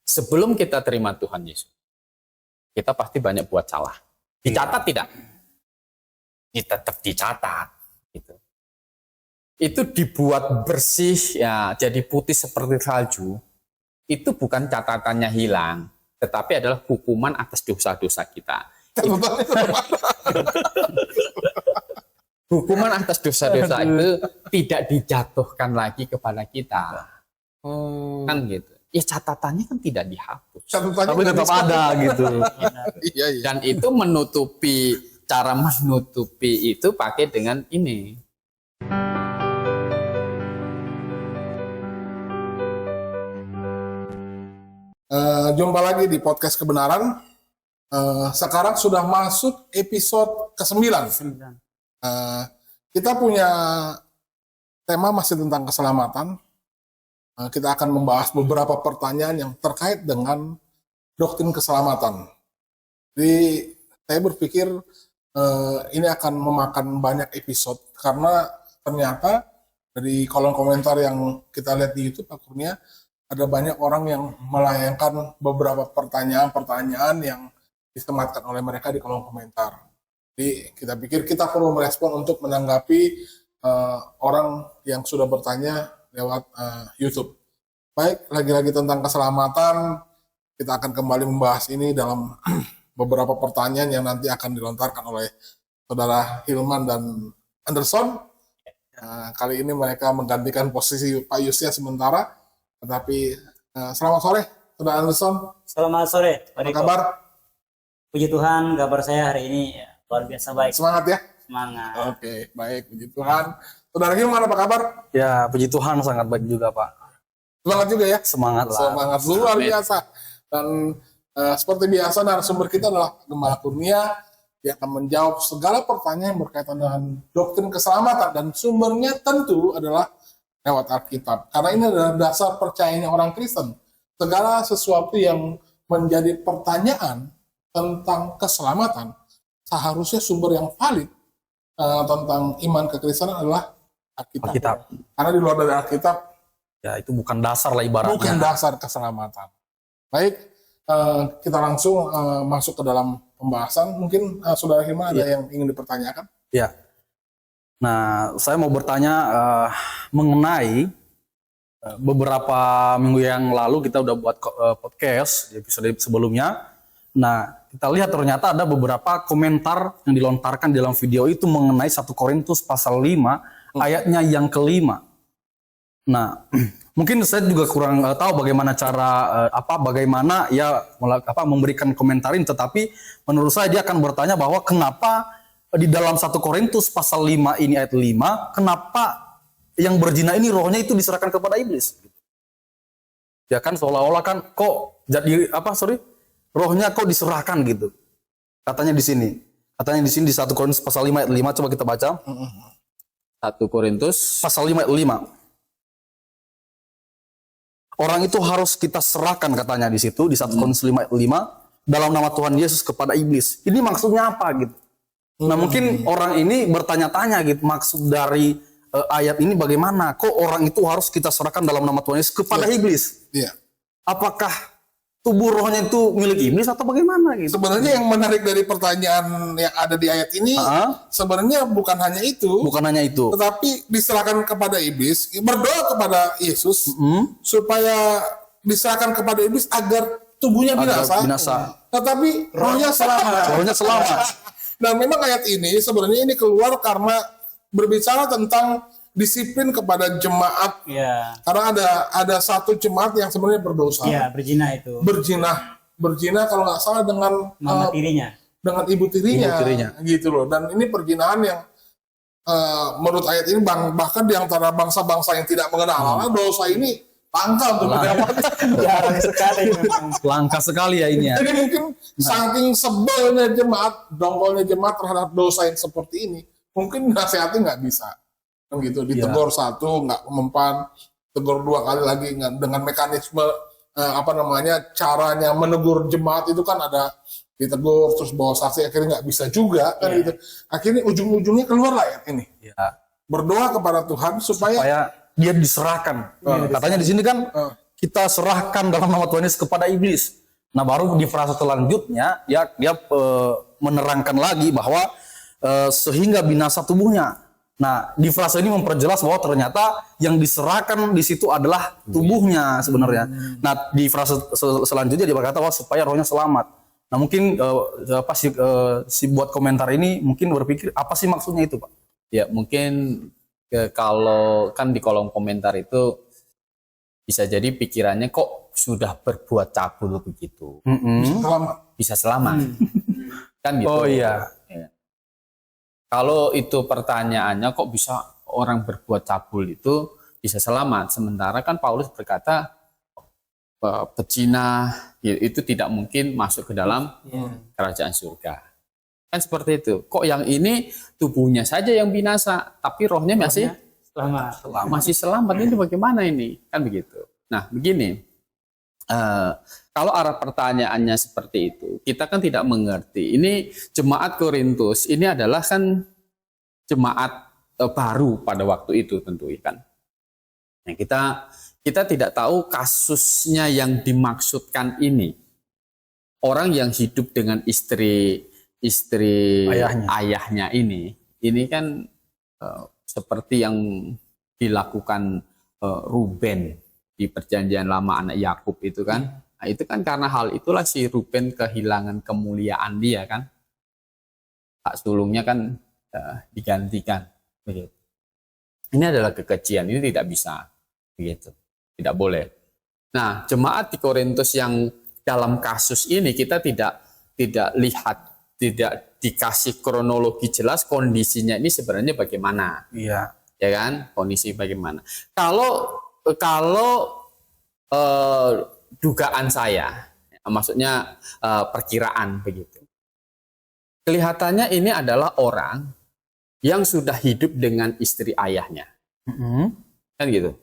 sebelum kita terima Tuhan Yesus, kita pasti banyak buat salah. Dicatat tidak? Tetap dicatat. Gitu. Itu dibuat bersih, ya, jadi putih seperti salju. Itu bukan catatannya hilang, tetapi adalah hukuman atas dosa-dosa kita. Hukuman atas dosa-dosa itu tidak dijatuhkan lagi kepada kita. Kan gitu. Ya catatannya kan tidak dihapus. Tapi tetap ada gitu. Iya. Dan itu cara menutupi itu pakai dengan ini. Jumpa lagi di podcast kebenaran. Sekarang sudah masuk episode ke-9. Kita punya tema masih tentang keselamatan. Kita akan membahas beberapa pertanyaan yang terkait dengan doktrin keselamatan. Jadi saya berpikir ini akan memakan banyak episode karena ternyata dari kolom komentar yang kita lihat di YouTube akhirnya ada banyak orang yang melayangkan beberapa pertanyaan-pertanyaan yang disematkan oleh mereka di kolom komentar. Jadi kita pikir kita perlu merespon untuk menanggapi orang yang sudah bertanya lewat YouTube. Baik, lagi-lagi tentang keselamatan, kita akan kembali membahas ini dalam beberapa pertanyaan yang nanti akan dilontarkan oleh Saudara Hilman dan Anderson. Kali ini mereka menggantikan posisi Pak Yusia sementara, tetapi selamat sore, Saudara Anderson. Selamat sore, Pak Apa Riko. kabar? Puji Tuhan, kabar saya hari ini luar biasa baik. Semangat ya? Semangat. Oke, baik, puji Tuhan. Saudara Hilman, apa kabar? Ya, puji Tuhan sangat baik juga, Pak. Semangat juga ya? Semangat lah. Semangat luar biasa. Dan seperti biasa narasumber kita adalah Gembala Kurnia yang akan menjawab segala pertanyaan yang berkaitan dengan doktrin keselamatan, dan sumbernya tentu adalah lewat Alkitab. Karena ini adalah dasar percayanya orang Kristen. Segala sesuatu yang menjadi pertanyaan tentang keselamatan, seharusnya sumber yang valid tentang iman kekristenan adalah Alkitab. Karena di luar dari Alkitab, Ya, itu bukan dasar lah ibaratnya. bukan dasar keselamatan. Baik, kita langsung masuk ke dalam pembahasan. Mungkin Saudara Hilman ada yang ingin dipertanyakan? Ya. Nah, saya mau bertanya mengenai beberapa minggu yang lalu kita udah buat podcast di episode sebelumnya. Nah, kita lihat ternyata ada beberapa komentar yang dilontarkan dalam video itu mengenai 1 Korintus pasal 5 ayatnya yang kelima. Nah, mungkin saya juga kurang tahu bagaimana cara bagaimana ya memberikan komentarin, tetapi menurut saya dia akan bertanya bahwa kenapa di dalam 1 Korintus pasal 5 ini ayat 5, kenapa yang berzina ini rohnya itu diserahkan kepada iblis? Ya kan seolah-olah kan kok jadi rohnya kok diserahkan gitu. Katanya di sini. Katanya di sini di 1 Korintus pasal 5 ayat 5, coba kita baca. 1 Korintus Pasal 5 ayat 5. Orang itu harus kita serahkan katanya di situ di 1 Korintus 5 ayat 5 dalam nama Tuhan Yesus kepada iblis. Ini maksudnya apa gitu? Nah, mungkin orang ini bertanya-tanya gitu maksud dari ayat ini bagaimana? Kok orang itu harus kita serahkan dalam nama Tuhan Yesus kepada iblis? Iya. Apakah tubuh rohnya itu milik iblis atau bagaimana gitu? Sebenarnya yang menarik dari pertanyaan yang ada di ayat ini sebenarnya bukan hanya itu, Bukan hanya itu. tetapi diserahkan kepada iblis, berdoa kepada Yesus supaya diserahkan kepada iblis agar tubuhnya binasa. Tetapi rohnya selamat. Rohnya selamat. Dan memang ayat ini sebenarnya ini keluar karena berbicara tentang disiplin kepada jemaat. Ya. Karena ada satu jemaat yang sebenarnya berdosa. Ya, berzina itu. Berjinah kalau nggak salah dengan Mama tirinya. dengan ibu tirinya, Ibu tirinya. gitu loh. Dan ini perjinahan yang menurut ayat ini bahkan di antara bangsa-bangsa yang tidak mengenal Allah, dosa ini langka untuk didapati. Jarang sekali memang. Langka sekali ya ini ya. Jadi mungkin saking sebelnya jemaat, dongkolnya jemaat terhadap dosa yang seperti ini, mungkin nasihatnya nggak bisa. Kan gitu, ditegur satu nggak mempan, tegur 2 kali lagi dengan mekanisme caranya menegur jemaat itu kan ada ditegur terus bawa saksi, akhirnya nggak bisa juga kan gitu. Akhirnya ujung-ujungnya keluar lah ayat ini. Ya. Berdoa kepada Tuhan supaya Dia diserahkan. Katanya di sini kan kita serahkan dalam nama Tuhan Yesus kepada iblis. Nah, baru di frasa selanjutnya dia menerangkan lagi bahwa sehingga binasa tubuhnya. Nah, di frasa ini memperjelas bahwa ternyata yang diserahkan di situ adalah tubuhnya sebenarnya. Nah, di frasa selanjutnya dia berkata bahwa supaya rohnya selamat. Nah, mungkin si buat komentar ini mungkin berpikir apa sih maksudnya itu, Pak? Ya, mungkin kalau kan di kolom komentar itu bisa jadi pikirannya kok sudah berbuat cabul begitu. Bisa selamat. Kan gitu. Oh iya. Ya. Kalau itu pertanyaannya kok bisa orang berbuat cabul itu bisa selamat. Sementara kan Paulus berkata pezina itu tidak mungkin masuk ke dalam kerajaan surga. Kan seperti itu. Kok yang ini tubuhnya saja yang binasa, tapi rohnya masih masih selamat. Ini bagaimana ini? Kan begitu. Nah, begini. Kalau arah pertanyaannya seperti itu, kita kan tidak mengerti. Ini jemaat Korintus, ini adalah kan jemaat baru pada waktu itu tentu kan. Nah, kita tidak tahu kasusnya yang dimaksudkan ini. Orang yang hidup dengan istri ayahnya ini kan seperti yang dilakukan Ruben di perjanjian lama anak Yakub itu kan. Nah, itu kan karena hal itulah si Ruben kehilangan kemuliaan dia kan. Hak sulungnya kan digantikan begitu. Ini adalah kekejian, ini tidak bisa begitu. Tidak boleh. Nah, jemaat di Korintus yang dalam kasus ini kita tidak lihat, tidak dikasih kronologi jelas kondisinya ini sebenarnya bagaimana. Iya. Ya kan? Kondisi bagaimana. Kalau dugaan saya, maksudnya perkiraan begitu. Kelihatannya ini adalah orang yang sudah hidup dengan istri ayahnya. Kan gitu.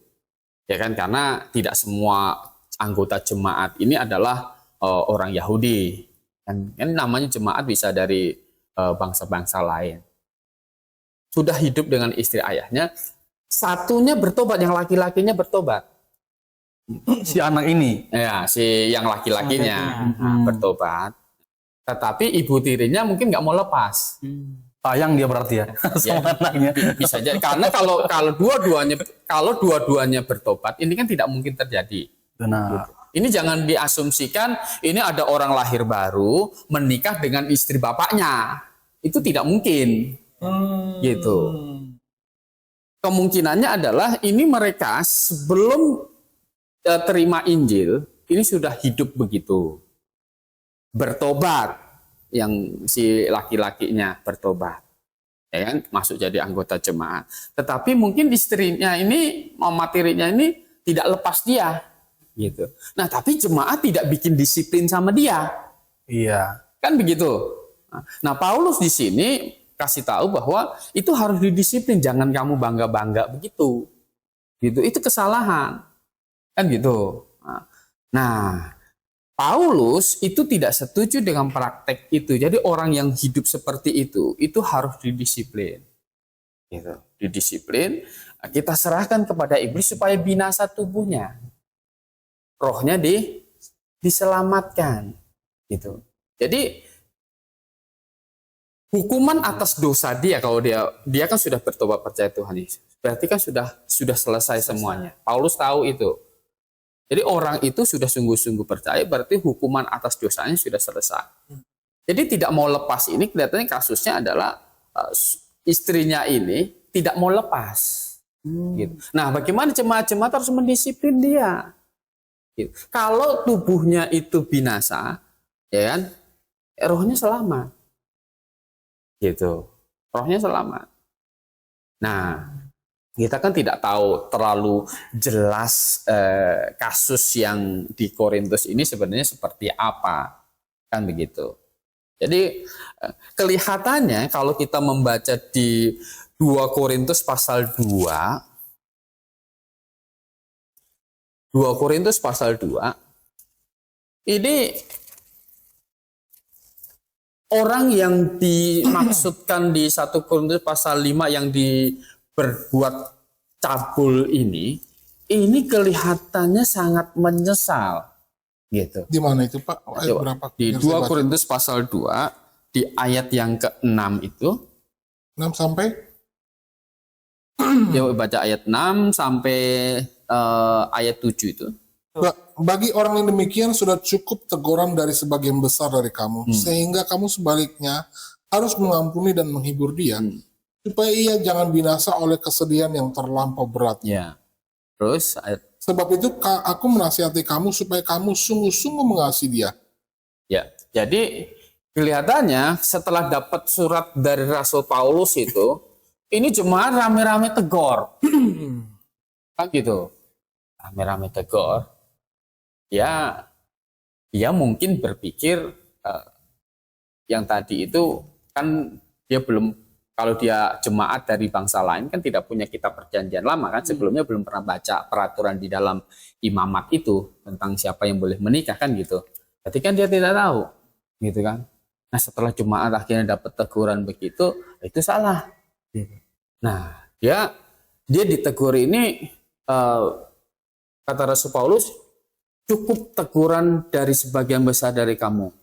Ya kan, karena tidak semua anggota jemaat ini adalah orang Yahudi. Kan namanya jemaat bisa dari bangsa-bangsa lain. Sudah hidup dengan istri ayahnya, satunya bertobat, yang laki-lakinya bertobat. Si anak ini. Ya, si yang laki-lakinya bertobat. Tetapi ibu tirinya mungkin nggak mau lepas. Sayang dia berarti ya sama anaknya. Bisa jadi karena kalau dua-duanya bertobat, ini kan tidak mungkin terjadi. Benar. Ini jangan diasumsikan ini ada orang lahir baru menikah dengan istri bapaknya. Itu tidak mungkin. Gitu. Kemungkinannya adalah ini mereka sebelum terima Injil, ini sudah hidup begitu. Bertobat, yang si laki-lakinya bertobat. Ya kan, masuk jadi anggota jemaat. Tetapi mungkin istrinya ini, mama tirinya ini tidak lepas dia. Gitu. Nah, tapi jemaat tidak bikin disiplin sama dia. Iya. Kan begitu. Nah, Paulus di sini kasih tahu bahwa itu harus didisiplin, jangan kamu bangga-bangga begitu. Gitu. Itu kesalahan. Kan gitu. Nah, Paulus itu tidak setuju dengan praktek itu. Jadi orang yang hidup seperti itu harus didisiplin. Gitu. Didisiplin, kita serahkan kepada iblis supaya binasa tubuhnya. Rohnya diselamatkan. Gitu. Jadi hukuman atas dosa dia, kalau dia kan sudah bertobat percaya Tuhan Yesus. Berarti kan sudah selesai semuanya. Paulus tahu itu. Jadi orang itu sudah sungguh-sungguh percaya, berarti hukuman atas dosanya sudah selesai. Jadi tidak mau lepas ini kelihatannya kasusnya adalah istrinya ini tidak mau lepas. Gitu. Nah, bagaimana jemaat-jemaat harus mendisiplin dia? Gitu. Kalau tubuhnya itu binasa, ya kan, rohnya selamat. Gitu, rohnya selamat. Nah, kita kan tidak tahu terlalu jelas kasus yang di Korintus ini sebenarnya seperti apa, kan begitu. Jadi kelihatannya kalau kita membaca di 2 Korintus pasal 2, 2 Korintus pasal 2, ini orang yang dimaksudkan di 1 Korintus pasal 5 yang berbuat cabul ini ini kelihatannya sangat menyesal gitu. Di mana itu Pak? Ayat Coba, berapa? di Biar 2 saya baca. Korintus pasal 2 di ayat yang ke-6 itu 6 sampai ya baca ayat 6 sampai ayat 7 itu. Bagi orang yang demikian sudah cukup teguran dari sebagian besar dari kamu, sehingga kamu sebaliknya harus mengampuni dan menghibur dia, supaya ia jangan binasa oleh kesedihan yang terlampau berat. Ya. Terus ayat Sebab itu aku menasihati kamu supaya kamu sungguh-sungguh mengasihi dia. ya. Jadi kelihatannya setelah dapat surat dari Rasul Paulus itu, ini jemaat rame-rame tegor. Kan gitu. Rame-rame tegor. Ya, dia mungkin berpikir yang tadi itu kan dia belum, kalau dia jemaat dari bangsa lain kan tidak punya kitab perjanjian lama kan, sebelumnya belum pernah baca peraturan di dalam imamat itu tentang siapa yang boleh menikah kan gitu. Berarti kan dia tidak tahu gitu kan. Nah setelah jemaat akhirnya dapat teguran begitu, itu salah. Nah dia ditegur ini, kata Rasul Paulus, cukup teguran dari sebagian besar dari kamu,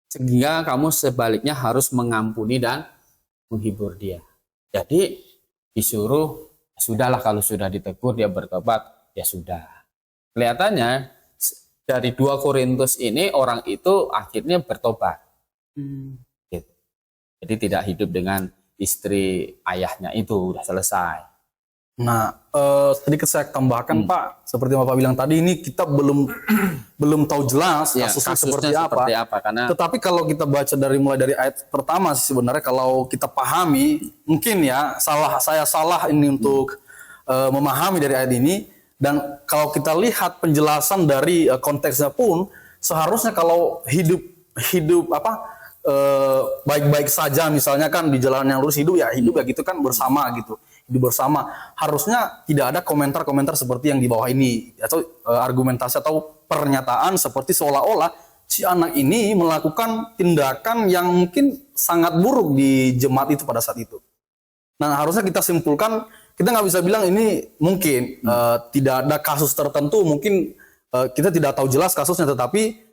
sehingga kamu sebaliknya harus mengampuni dan menghibur dia. Jadi disuruh, sudahlah kalau sudah ditegur dia bertobat, ya sudah. Kelihatannya dari 2 Korintus ini orang itu akhirnya bertobat. Gitu. Jadi tidak hidup dengan istri ayahnya itu, udah selesai. Nah, sedikit saya tambahkan Pak, seperti yang Bapak bilang tadi, ini kita belum tahu jelas Ya, kasusnya kasusnya seperti apa, karena Tetapi kalau kita baca mulai dari ayat pertama sih sebenarnya, kalau kita pahami, mungkin ya saya salah ini untuk memahami dari ayat ini. Dan kalau kita lihat penjelasan dari konteksnya pun, seharusnya kalau hidup baik-baik saja, misalnya kan di jalan yang lurus hidup ya gitu kan, bersama gitu. Hidup bersama, harusnya tidak ada komentar-komentar seperti yang di bawah ini, atau argumentasi atau pernyataan seperti seolah-olah si anak ini melakukan tindakan yang mungkin sangat buruk di jemaat itu pada saat itu. Nah harusnya kita simpulkan, kita nggak bisa bilang ini mungkin tidak ada kasus tertentu, mungkin kita tidak tahu jelas kasusnya, tetapi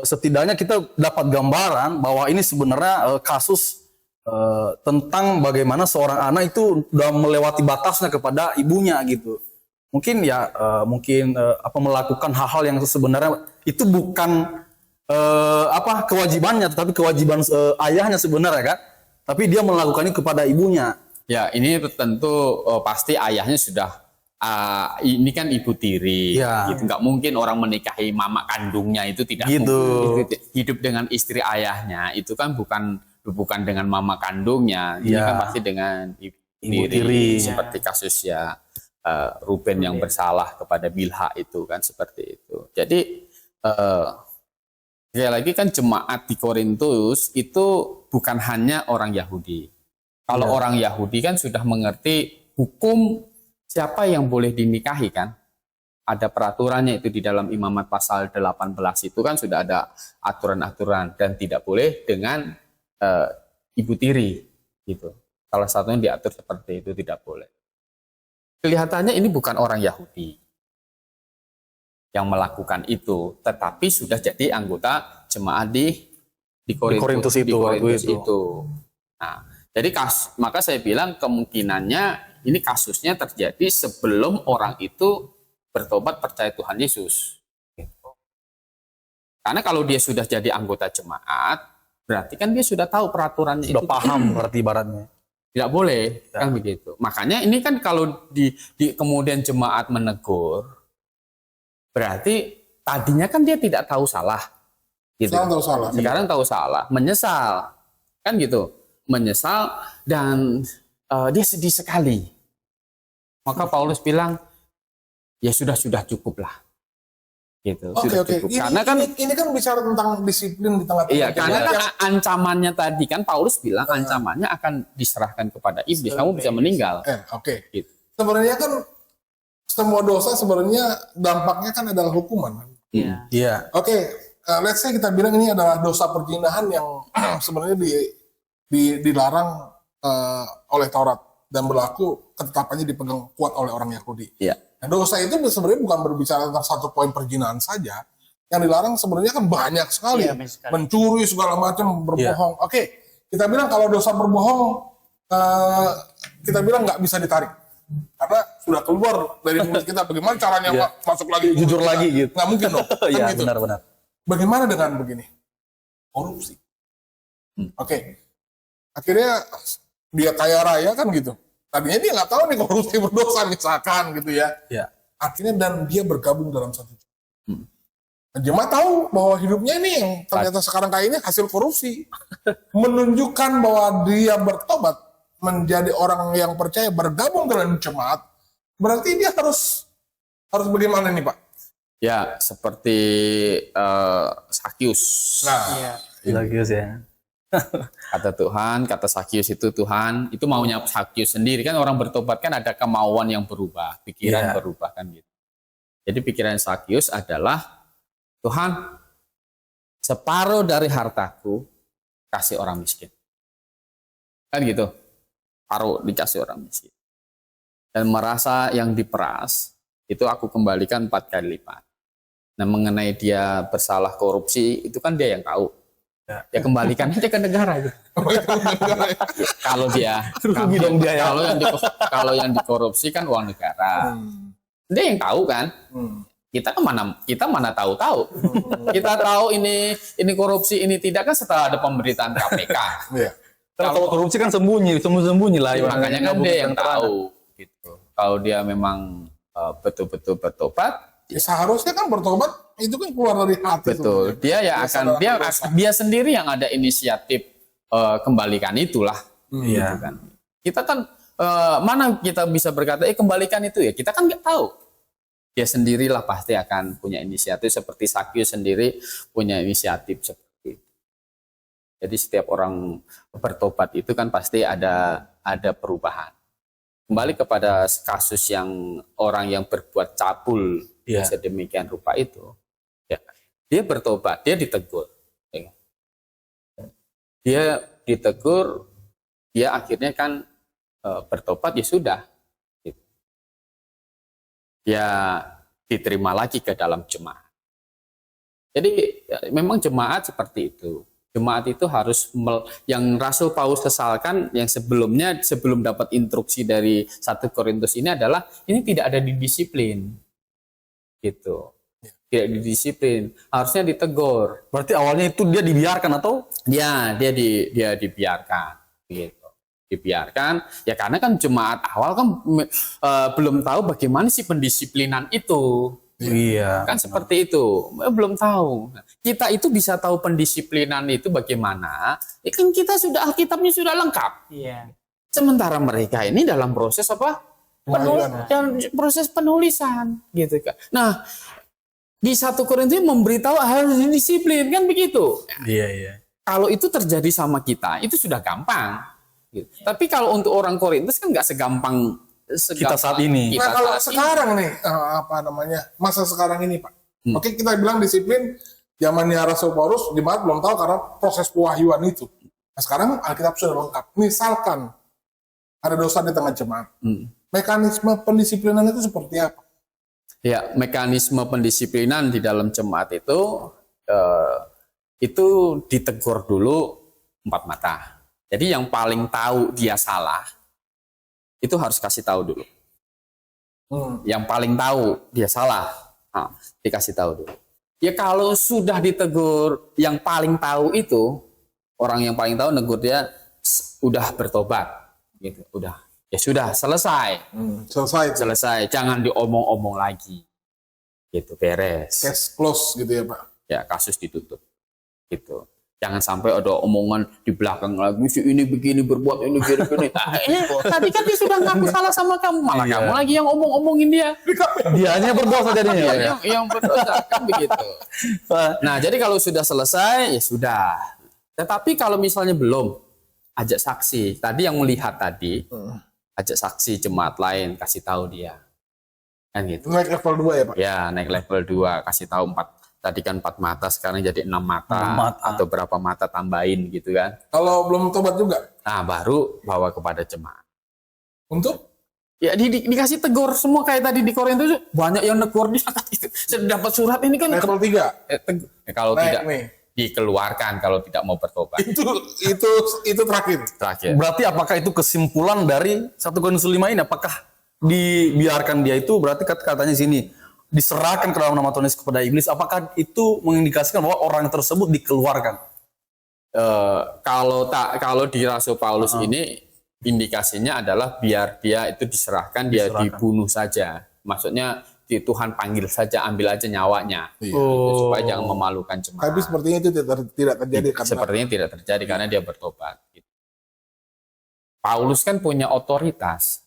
setidaknya kita dapat gambaran bahwa ini sebenarnya kasus tentang bagaimana seorang anak itu sudah melewati batasnya kepada ibunya gitu. Mungkin ya melakukan hal-hal yang sebenarnya itu bukan kewajibannya, tetapi kewajiban ayahnya sebenarnya kan. Tapi dia melakukannya kepada ibunya. ya ini tentu pasti ayahnya sudah, ini kan ibu tiri, Ya. gitu. Nggak mungkin orang menikahi mama kandungnya itu tidak Gitu. mungkin. Hidup dengan istri ayahnya itu kan bukan dengan mama kandungnya, ini Ya. kan pasti dengan ibu Ibu tiri, tiri. seperti kasus ya Ruben yang bersalah kepada Bilha itu kan seperti itu. Jadi sekali lagi kan jemaat di Korintus itu bukan hanya orang Yahudi. Kalau orang Yahudi kan sudah mengerti hukum siapa yang boleh dinikahi kan. Ada peraturannya itu di dalam Imamat pasal 18 itu kan sudah ada aturan-aturan, dan tidak boleh dengan ibu tiri gitu. Salah satunya diatur seperti itu, tidak boleh. Kelihatannya ini bukan orang Yahudi yang melakukan itu, tetapi sudah jadi anggota jemaat di Korintus itu. Nah, jadi maka saya bilang kemungkinannya ini kasusnya terjadi sebelum orang itu bertobat percaya Tuhan Yesus. Karena kalau dia sudah jadi anggota jemaat, berarti kan dia sudah tahu peraturannya, Sudah itu paham berarti ibaratnya. tidak boleh, kan begitu. Makanya ini kan kalau di kemudian jemaat menegur, berarti tadinya kan dia tidak tahu salah. Gitu. Sekarang tahu salah. Sekarang tahu salah, menyesal, kan gitu, menyesal, dan dia sedih sekali. Maka Paulus bilang, ya sudah cukup lah. Gitu. Oke. Cukup. Karena kan ini kan bicara tentang disiplin di tengah-tengah. iya, karena kan yang- ancamannya tadi kan Paulus bilang ancamannya akan diserahkan kepada iblis, kamu bisa meninggal. Oke. Gitu. Sebenarnya kan semua dosa sebenarnya dampaknya kan adalah hukuman. Iya. Oke, let's say kita bilang ini adalah dosa perzinahan yang sebenarnya dilarang oleh Taurat dan berlaku ketetapannya dipegang kuat oleh orang Yahudi. Iya. Nah, dosa itu sebenarnya bukan berbicara tentang satu poin perzinahan saja. Yang dilarang sebenarnya kan banyak sekali. Iya, banyak sekali. Mencuri segala macam, berbohong. Oke, kita bilang kalau dosa berbohong, kita bilang nggak bisa ditarik. Karena sudah keluar dari mulut kita. Bagaimana caranya masuk lagi? Jujur lagi gitu. Nggak mungkin dong. Kan Iya, gitu. benar-benar. Bagaimana dengan begini? Korupsi. Oke. Akhirnya dia kaya raya kan gitu. Tadinya dia nggak tahu nih korupsi berdosa misalkan gitu ya. Iya. Akhirnya dan dia bergabung dalam satu. Jemaat tahu bahwa hidupnya ini yang ternyata sekarang kayak ini hasil korupsi. Menunjukkan bahwa dia bertobat menjadi orang yang percaya bergabung dalam jemaat. Berarti dia harus bagaimana nih Pak? Ya, seperti Sakyus. Nah, Iya. Bagus ya. Kata Tuhan, kata Sakyus itu Tuhan, itu maunya Sakyus sendiri kan orang bertobat kan ada kemauan yang berubah, pikiran berubah kan gitu. Jadi pikiran Sakyus adalah Tuhan, separuh dari hartaku kasih orang miskin. Kan gitu. Paruh dikasih orang miskin. Dan merasa yang diperas, itu aku kembalikan 4 kali lipat. Nah mengenai dia bersalah korupsi, itu kan dia yang tahu. Ya kembalikan aja ke negara gitu. Kalau dia, kalau yang dikorupsi kan uang negara. Dia yang tahu kan. Kita mana tahu. Kita tahu ini korupsi, ini tidak kan setelah ada pemberitaan KPK. iya. Kalau korupsi kan sembunyi lah. Ya, makanya kan dia yang tahu gitu. Kalau dia memang betul-betul bertobat, Ya, seharusnya kan bertobat itu kan keluar dari hati. betul. Sebenarnya. Dia ya akan dia sendiri yang ada inisiatif kembalikan itulah. Iya. Gitu kan. Kita kan mana kita bisa berkata kembalikan itu ya. Kita kan nggak tahu. Dia sendirilah pasti akan punya inisiatif seperti Sakyus sendiri punya inisiatif seperti itu. Jadi setiap orang bertobat itu kan pasti ada perubahan. Kembali kepada kasus yang orang yang berbuat cabul sedemikian rupa itu, ya, dia bertobat, dia ditegur. Ya. Dia ditegur, dia akhirnya kan bertobat ya sudah. Gitu. Ya diterima lagi ke dalam jemaat. Jadi ya, memang jemaat seperti itu. Jemaat itu harus yang Rasul Paulus sesalkan yang sebelum dapat instruksi dari 1 Korintus ini adalah ini tidak ada didisiplin. Gitu. Tidak didisiplin, harusnya ditegur. Berarti awalnya itu dia dibiarkan atau? Ya, dia dibiarkan gitu. Dibiarkan ya karena kan jemaat awal kan belum tahu bagaimana sih pendisiplinan itu. Iya. Kan seperti itu, belum tahu. Kita itu bisa tahu pendisiplinan itu bagaimana, ya kan kita sudah Alkitabnya sudah lengkap. Iya. Sementara mereka ini dalam proses apa? Proses penulisan, gitu kan. Nah, di 1 Korintus memberitahu harus disiplin, kan begitu. Iya. Kalau itu terjadi sama kita, itu sudah gampang. Gitu. Tapi kalau untuk orang Korintus kan nggak segampang kita saat ini. Nah kalau sekarang nih masa sekarang ini Pak. Oke kita bilang disiplin zamannya Rasul Paulus jemaat belum tahu karena proses pewahyuan itu. Nah sekarang Alkitab sudah lengkap. Misalkan ada dosa di tengah jemaat, mekanisme pendisiplinan itu seperti apa? Ya mekanisme pendisiplinan di dalam jemaat itu ditegur dulu 4 mata. Jadi yang paling tahu dia salah itu harus kasih tahu dulu. Yang paling tahu dia salah, dikasih tahu dulu. Ya kalau sudah ditegur yang paling tahu itu, orang yang paling tahu negur dia udah bertobat, gitu. Udah, ya sudah selesai. Selesai, jangan diomong-omong lagi. Gitu, beres. Case close gitu ya Pak. Ya kasus ditutup. Gitu. Jangan sampai ada omongan di belakang lagi, si ini begini berbuat ini gini. Tadi kan dia sudah ngaku salah sama kamu, malah kamu lagi yang omongin dia. Dianya berdosa jadinya. Yang berdosa kan begitu. Nah, jadi kalau sudah selesai ya sudah. Tetapi kalau misalnya belum, ajak saksi. Tadi yang melihat tadi, ajak saksi jemaat lain, kasih tahu dia. Kan gitu. Naik level 2 ya Pak? Ya, naik level 2, kasih tahu 4. Tadi kan 4 mata, sekarang jadi 6 mata, atau berapa mata tambahin gitu kan. Kalau belum tobat juga? Nah, baru bawa kepada jemaat. Untuk? Ya dikasih tegur semua kayak tadi di Korintus banyak yang negur dia gitu. Saya dapat surat ini kan Level 3. kalau Naik tidak nih. dikeluarkan kalau tidak mau bertobat. Itu terakhir. Terakhir. Berarti apakah itu kesimpulan dari 1 Korintus 5 ini? Apakah dibiarkan dia itu berarti katanya sini diserahkan ke dalam nama Tuhan Yesus kepada iblis? Apakah itu mengindikasikan bahwa orang tersebut dikeluarkan? Kalau di Rasul Paulus ini indikasinya adalah biar dia itu diserahkan, dia dibunuh saja. Maksudnya Tuhan panggil saja, ambil aja nyawanya. Iya. Gitu, supaya jangan memalukan jemaat. Tapi sepertinya itu tidak terjadi karena Sepertinya tidak terjadi karena dia bertobat. Gitu. Paulus kan punya otoritas,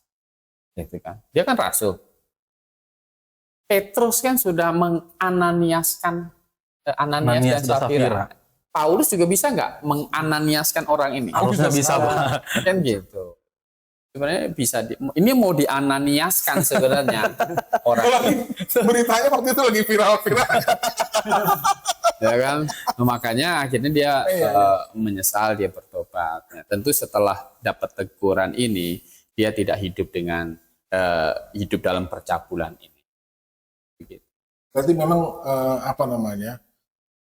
gitu kan? Dia kan rasul. Petrus kan sudah mengananiaskan Ananias dan Safira. Paulus juga bisa nggak mengananiaskan orang ini? Harusnya bisa, Pak. Kan gitu. Sebenarnya bisa. Ini mau diananiaskan sebenarnya orang. beritanya waktu itu lagi viral-viral. Ya kan? Makanya akhirnya dia menyesal, dia bertobat. Nah, tentu setelah dapat teguran ini, dia tidak hidup dengan hidup dalam percabulan ini. Begitu. Berarti memang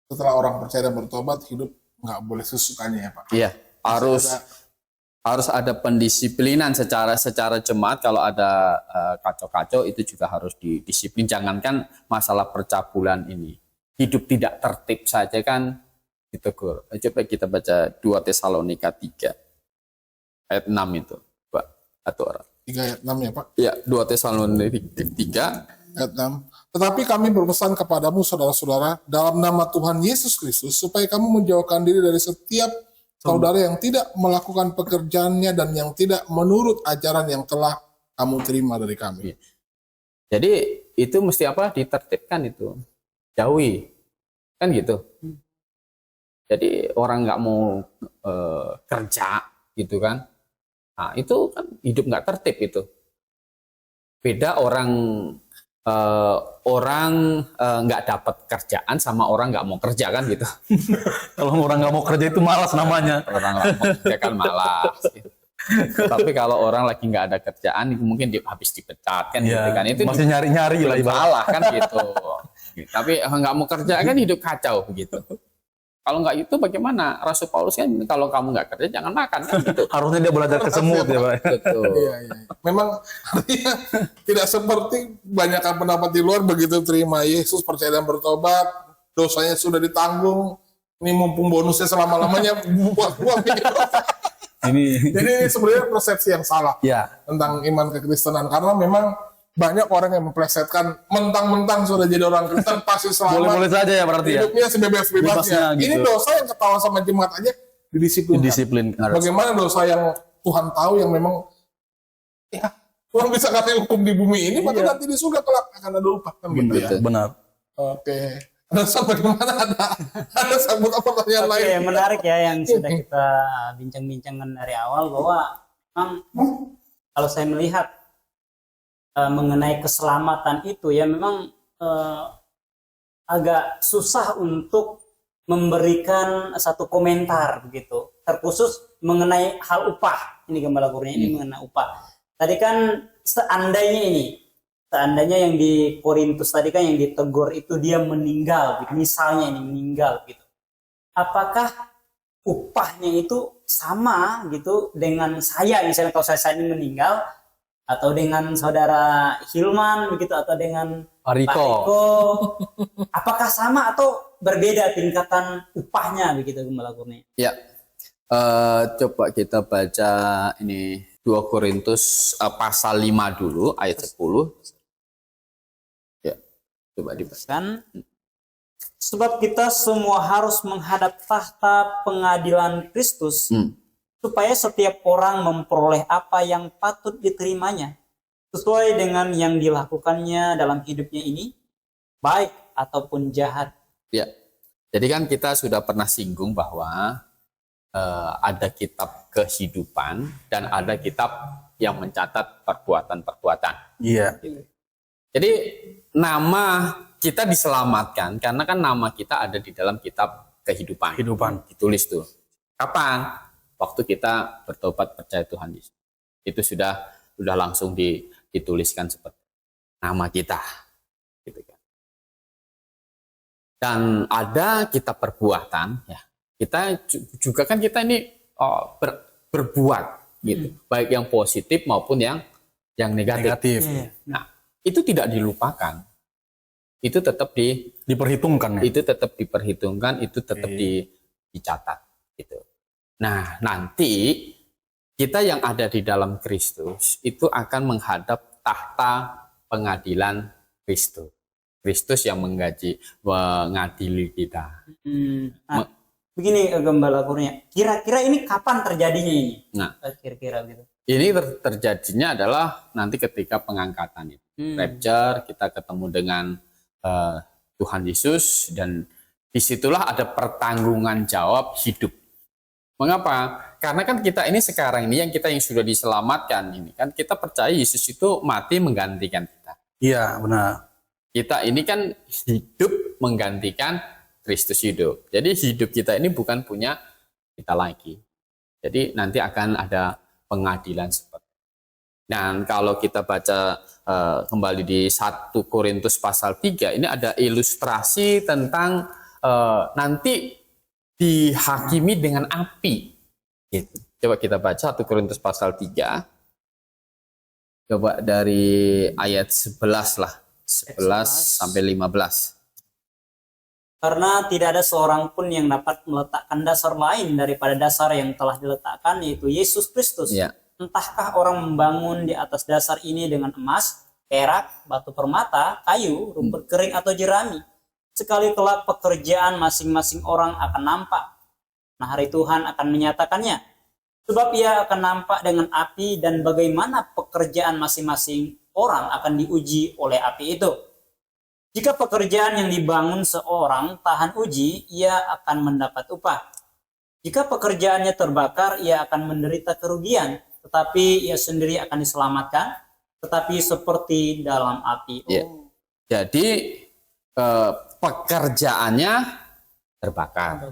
setelah orang percaya dan bertobat, hidup nggak boleh sesukanya ya Pak. Iya, harus ada pendisiplinan secara jemaat. Kalau ada kacau-kacau itu juga harus didisiplin. Jangankan masalah percabulan ini, hidup tidak tertib saja kan ditegur. Coba kita baca 2 Tesalonika 3 ayat 6 itu, Pak, atau orang. 3 ayat 6 ya Pak. Ya, 2 Tesalonika 3 ayat 6. Tetapi kami berpesan kepadamu saudara-saudara dalam nama Tuhan Yesus Kristus supaya kamu menjauhkan diri dari setiap saudara yang tidak melakukan pekerjaannya dan yang tidak menurut ajaran yang telah kamu terima dari kami. Jadi itu mesti apa? Ditertibkan itu. Jauhi. Kan gitu. Jadi orang nggak mau kerja gitu kan. Nah, itu kan hidup nggak tertib itu. Beda orang nggak dapat kerjaan sama orang nggak mau kerja kan gitu. Kalau orang nggak mau kerja itu malas namanya. Orang nggak mau kerja kan malas. Gitu. Tapi kalau orang lagi nggak ada kerjaan, mungkin habis dipecat kan gitu kan. Itu masih nyari-nyari lah salah kan gitu. Tapi nggak mau kerja kan hidup kacau begitu. Kalau nggak itu bagaimana? Rasul Paulus kan kalau kamu nggak kerja jangan makan kan gitu. Harusnya dia belajar ke semut ya Pak. Betul. Iya. Memang artinya tidak seperti banyak pendapat di luar begitu terima Yesus percaya dan bertobat, dosanya sudah ditanggung, ini mumpung bonusnya selama-lamanya buang-buang. Jadi sebenarnya persepsi yang salah tentang iman kekristenan karena memang banyak orang yang memplesetkan mentang-mentang sudah jadi orang Kristen pasti selamat. Boleh-boleh saja ya berarti ya. Hidupnya sebebas-bebasnya. Gitu. Ini dosa yang ketawa sama jemaat aja didisiplinkan. Bagaimana dosa yang Tuhan tahu yang memang ya Tuhan bisa kasih hukum di bumi ini, maka nanti di surga kelak akan ada upah kan gitu ya. Benar. Oke. Bagaimana ada sambut pertanyaan lain? Oke, menarik ya yang sudah kita bincang-bincangkan dari awal bahwa memang kalau saya melihat mengenai keselamatan itu ya memang agak susah untuk memberikan satu komentar begitu terkhusus mengenai hal upah. Ini Gembala Kurnia ini mengenai upah. Tadi kan seandainya yang di Korintus tadi kan yang ditegur itu dia meninggal, misalnya ini meninggal gitu. Apakah upahnya itu sama gitu dengan saya misalnya kalau saya ini meninggal atau dengan saudara Hilman begitu atau dengan Pak Riko, apakah sama atau berbeda tingkatan upahnya begitu Gembala Kurnia? Ya, coba kita baca ini 2 Korintus pasal 5 dulu ayat 10. Ya, coba dibaca. Sebab kita semua harus menghadap tahta pengadilan Kristus. Supaya setiap orang memperoleh apa yang patut diterimanya sesuai dengan yang dilakukannya dalam hidupnya ini, baik ataupun jahat. Ya, jadi kan kita sudah pernah singgung bahwa ada kitab kehidupan dan ada kitab yang mencatat perbuatan-perbuatan. Iya. Jadi nama kita diselamatkan karena kan nama kita ada di dalam kitab kehidupan. Ditulis tuh. Kapan? Waktu kita bertobat percaya Tuhan Yesus. Itu sudah langsung dituliskan seperti nama kita, gitu kan. Dan ada kitab perbuatan, ya. Kita juga kan kita ini berbuat, gitu, baik yang positif maupun yang negatif. Iya. Nah, itu tidak dilupakan, itu tetap Diperhitungkan ya. itu tetap diperhitungkan, itu tetap dicatat, gitu. Nah, nanti kita yang ada di dalam Kristus itu akan menghadap tahta pengadilan Kristus. Kristus yang mengadili kita. Nah, begini Gembala Kurnia, kira-kira ini kapan terjadinya ini? Nah, Kira-kira gitu. ini terjadinya adalah nanti ketika pengangkatan itu. Rapture, kita ketemu dengan Tuhan Yesus, dan disitulah ada pertanggungan jawab hidup. Mengapa? Karena kan kita ini sekarang ini yang sudah diselamatkan ini kan kita percaya Yesus itu mati menggantikan kita. Iya, benar. Kita ini kan hidup menggantikan Kristus hidup. Jadi hidup kita ini bukan punya kita lagi. Jadi nanti akan ada pengadilan seperti. Dan kalau kita baca kembali di 1 Korintus pasal 3, ini ada ilustrasi tentang nanti dihakimi dengan api. Gitu. Coba kita baca 1 Korintus pasal 3. Coba dari ayat 11 lah. 11 sampai 15. Karena tidak ada seorang pun yang dapat meletakkan dasar lain daripada dasar yang telah diletakkan, yaitu Yesus Kristus. Ya. Entahkah orang membangun di atas dasar ini dengan emas, perak, batu permata, kayu, rumput kering atau jerami. Sekali kelak pekerjaan masing-masing orang akan nampak. Nah, hari Tuhan akan menyatakannya. Sebab ia akan nampak dengan api, dan bagaimana pekerjaan masing-masing orang akan diuji oleh api itu. Jika pekerjaan yang dibangun seorang tahan uji, ia akan mendapat upah. Jika pekerjaannya terbakar, ia akan menderita kerugian, tetapi ia sendiri akan diselamatkan, tetapi seperti dalam api. Ya. Jadi pekerjaannya terbakar.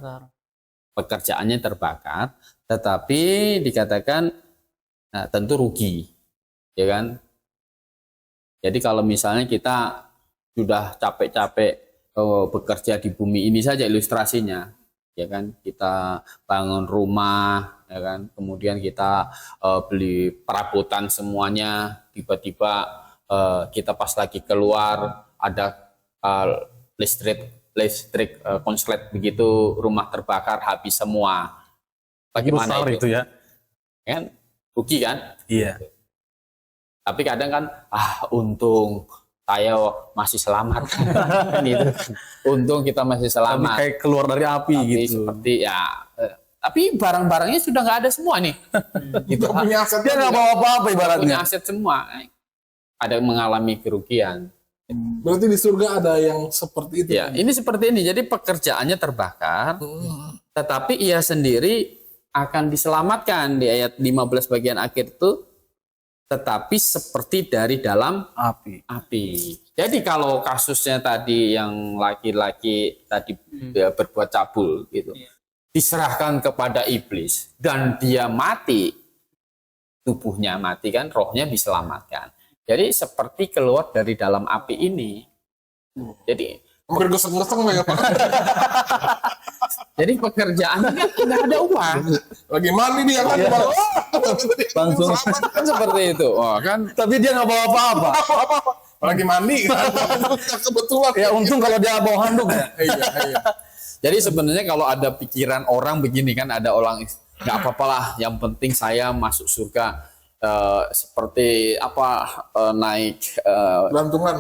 Pekerjaannya terbakar, tetapi dikatakan tentu rugi, ya kan? Jadi kalau misalnya kita sudah capek-capek bekerja di bumi ini saja ilustrasinya, ya kan? Kita bangun rumah, ya kan? Kemudian kita beli perabotan semuanya, tiba-tiba kita pas lagi keluar ada listrik konslet begitu, rumah terbakar habis semua. Bagaimana itu ya? Kan rugi kan? Iya. Tapi kadang kan untung saya masih selamat. Kan itu. Untung kita masih Tapi selamat. kayak keluar dari api Tapi gitu. seperti ya tapi barang-barangnya sudah nggak ada semua nih. Gitu. Kita punya aset. Dia nggak bawa apa-apa Punya ibaratnya. aset semua. Ada mengalami kerugian. Berarti di surga ada yang seperti itu. Ya, ini seperti ini. Jadi pekerjaannya terbakar, tetapi ia sendiri akan diselamatkan di ayat 15 bagian akhir itu, tetapi seperti dari dalam api. Jadi kalau kasusnya tadi yang laki-laki tadi berbuat cabul gitu, diserahkan kepada iblis dan dia mati, tubuhnya mati kan, rohnya diselamatkan. Jadi seperti keluar dari dalam api ini. Jadi Hampir gosong-gosong ya Pak. jadi pekerjaannya kan nggak ada uang. Lagi mandi dia kan. Langsung. Kan seperti itu. Oh, kan Tapi dia nggak bawa apa-apa. Lagi mandi. Kebetulan. Ya untung kalau dia bawa handuk ya. Iya. jadi sebenarnya kalau ada pikiran orang begini kan, ada orang nggak apa-apa lah, yang penting saya masuk surga. Seperti apa naik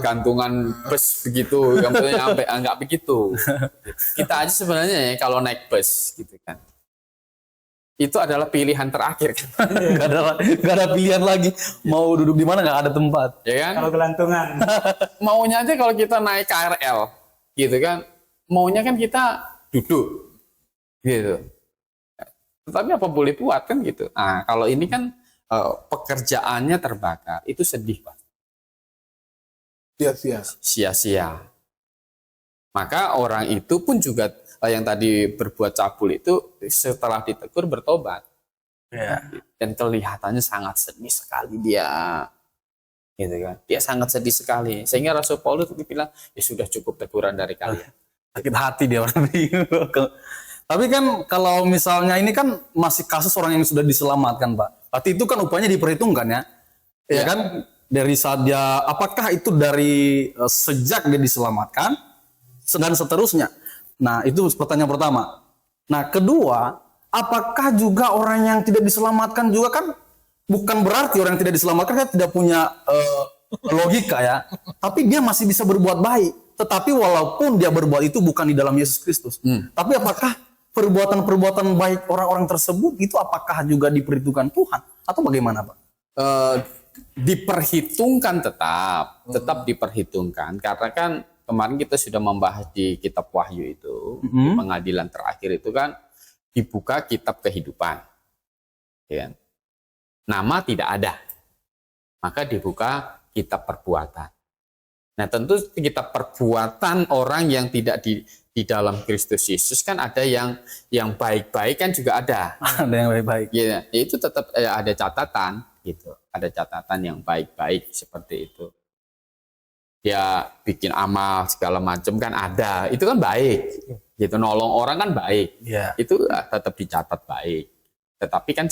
gantungan bus begitu, yang sampai nggak begitu. Kita aja sebenarnya ya kalau naik bus gitu kan, itu adalah pilihan terakhir. Gak ada pilihan lagi. Mau duduk di mana nggak ada tempat. Ya kan? Kalau gelantungan. Maunya aja kalau kita naik KRL gitu kan, maunya kan kita duduk gitu. Tetapi apa boleh buat kan gitu. Nah kalau ini kan pekerjaannya terbakar, itu sedih Pak. Sia-sia. Maka orang itu pun juga yang tadi berbuat cabul itu setelah ditegur bertobat. Ya. Dan kelihatannya sangat sedih sekali dia. gitu kan. Dia sangat sedih sekali. Sehingga Rasul Paulus itu bilang, ya sudah cukup teguran dari kalian. Sakit hati dia orang. Tapi kan kalau misalnya ini kan masih kasus orang yang sudah diselamatkan, Pak. Berarti itu kan upahnya diperhitungkan ya. Ya kan, dari saat dia, apakah itu dari sejak dia diselamatkan dan seterusnya. Nah, itu pertanyaan pertama. Nah, kedua, apakah juga orang yang tidak diselamatkan juga kan bukan berarti orang yang tidak diselamatkan kan tidak punya logika ya. Tapi dia masih bisa berbuat baik. Tetapi walaupun dia berbuat itu bukan di dalam Yesus Kristus. Tapi apakah perbuatan-perbuatan baik orang-orang tersebut itu apakah juga diperhitungkan Tuhan? Atau bagaimana, Pak? Diperhitungkan tetap diperhitungkan. Karena kan kemarin kita sudah membahas di kitab Wahyu itu, di pengadilan terakhir itu kan dibuka kitab kehidupan. Ya kan? Nama tidak ada. Maka dibuka kitab perbuatan. Nah, tentu kitab perbuatan orang yang tidak di dalam Kristus Yesus kan ada yang baik-baik kan juga ada. Ada yang baik-baik. Ya, itu tetap ada catatan gitu. Ada catatan yang baik-baik seperti itu. Dia bikin amal segala macam kan ada. Itu kan baik. Gitu, nolong orang kan baik. Itu tetap dicatat baik. Tetapi kan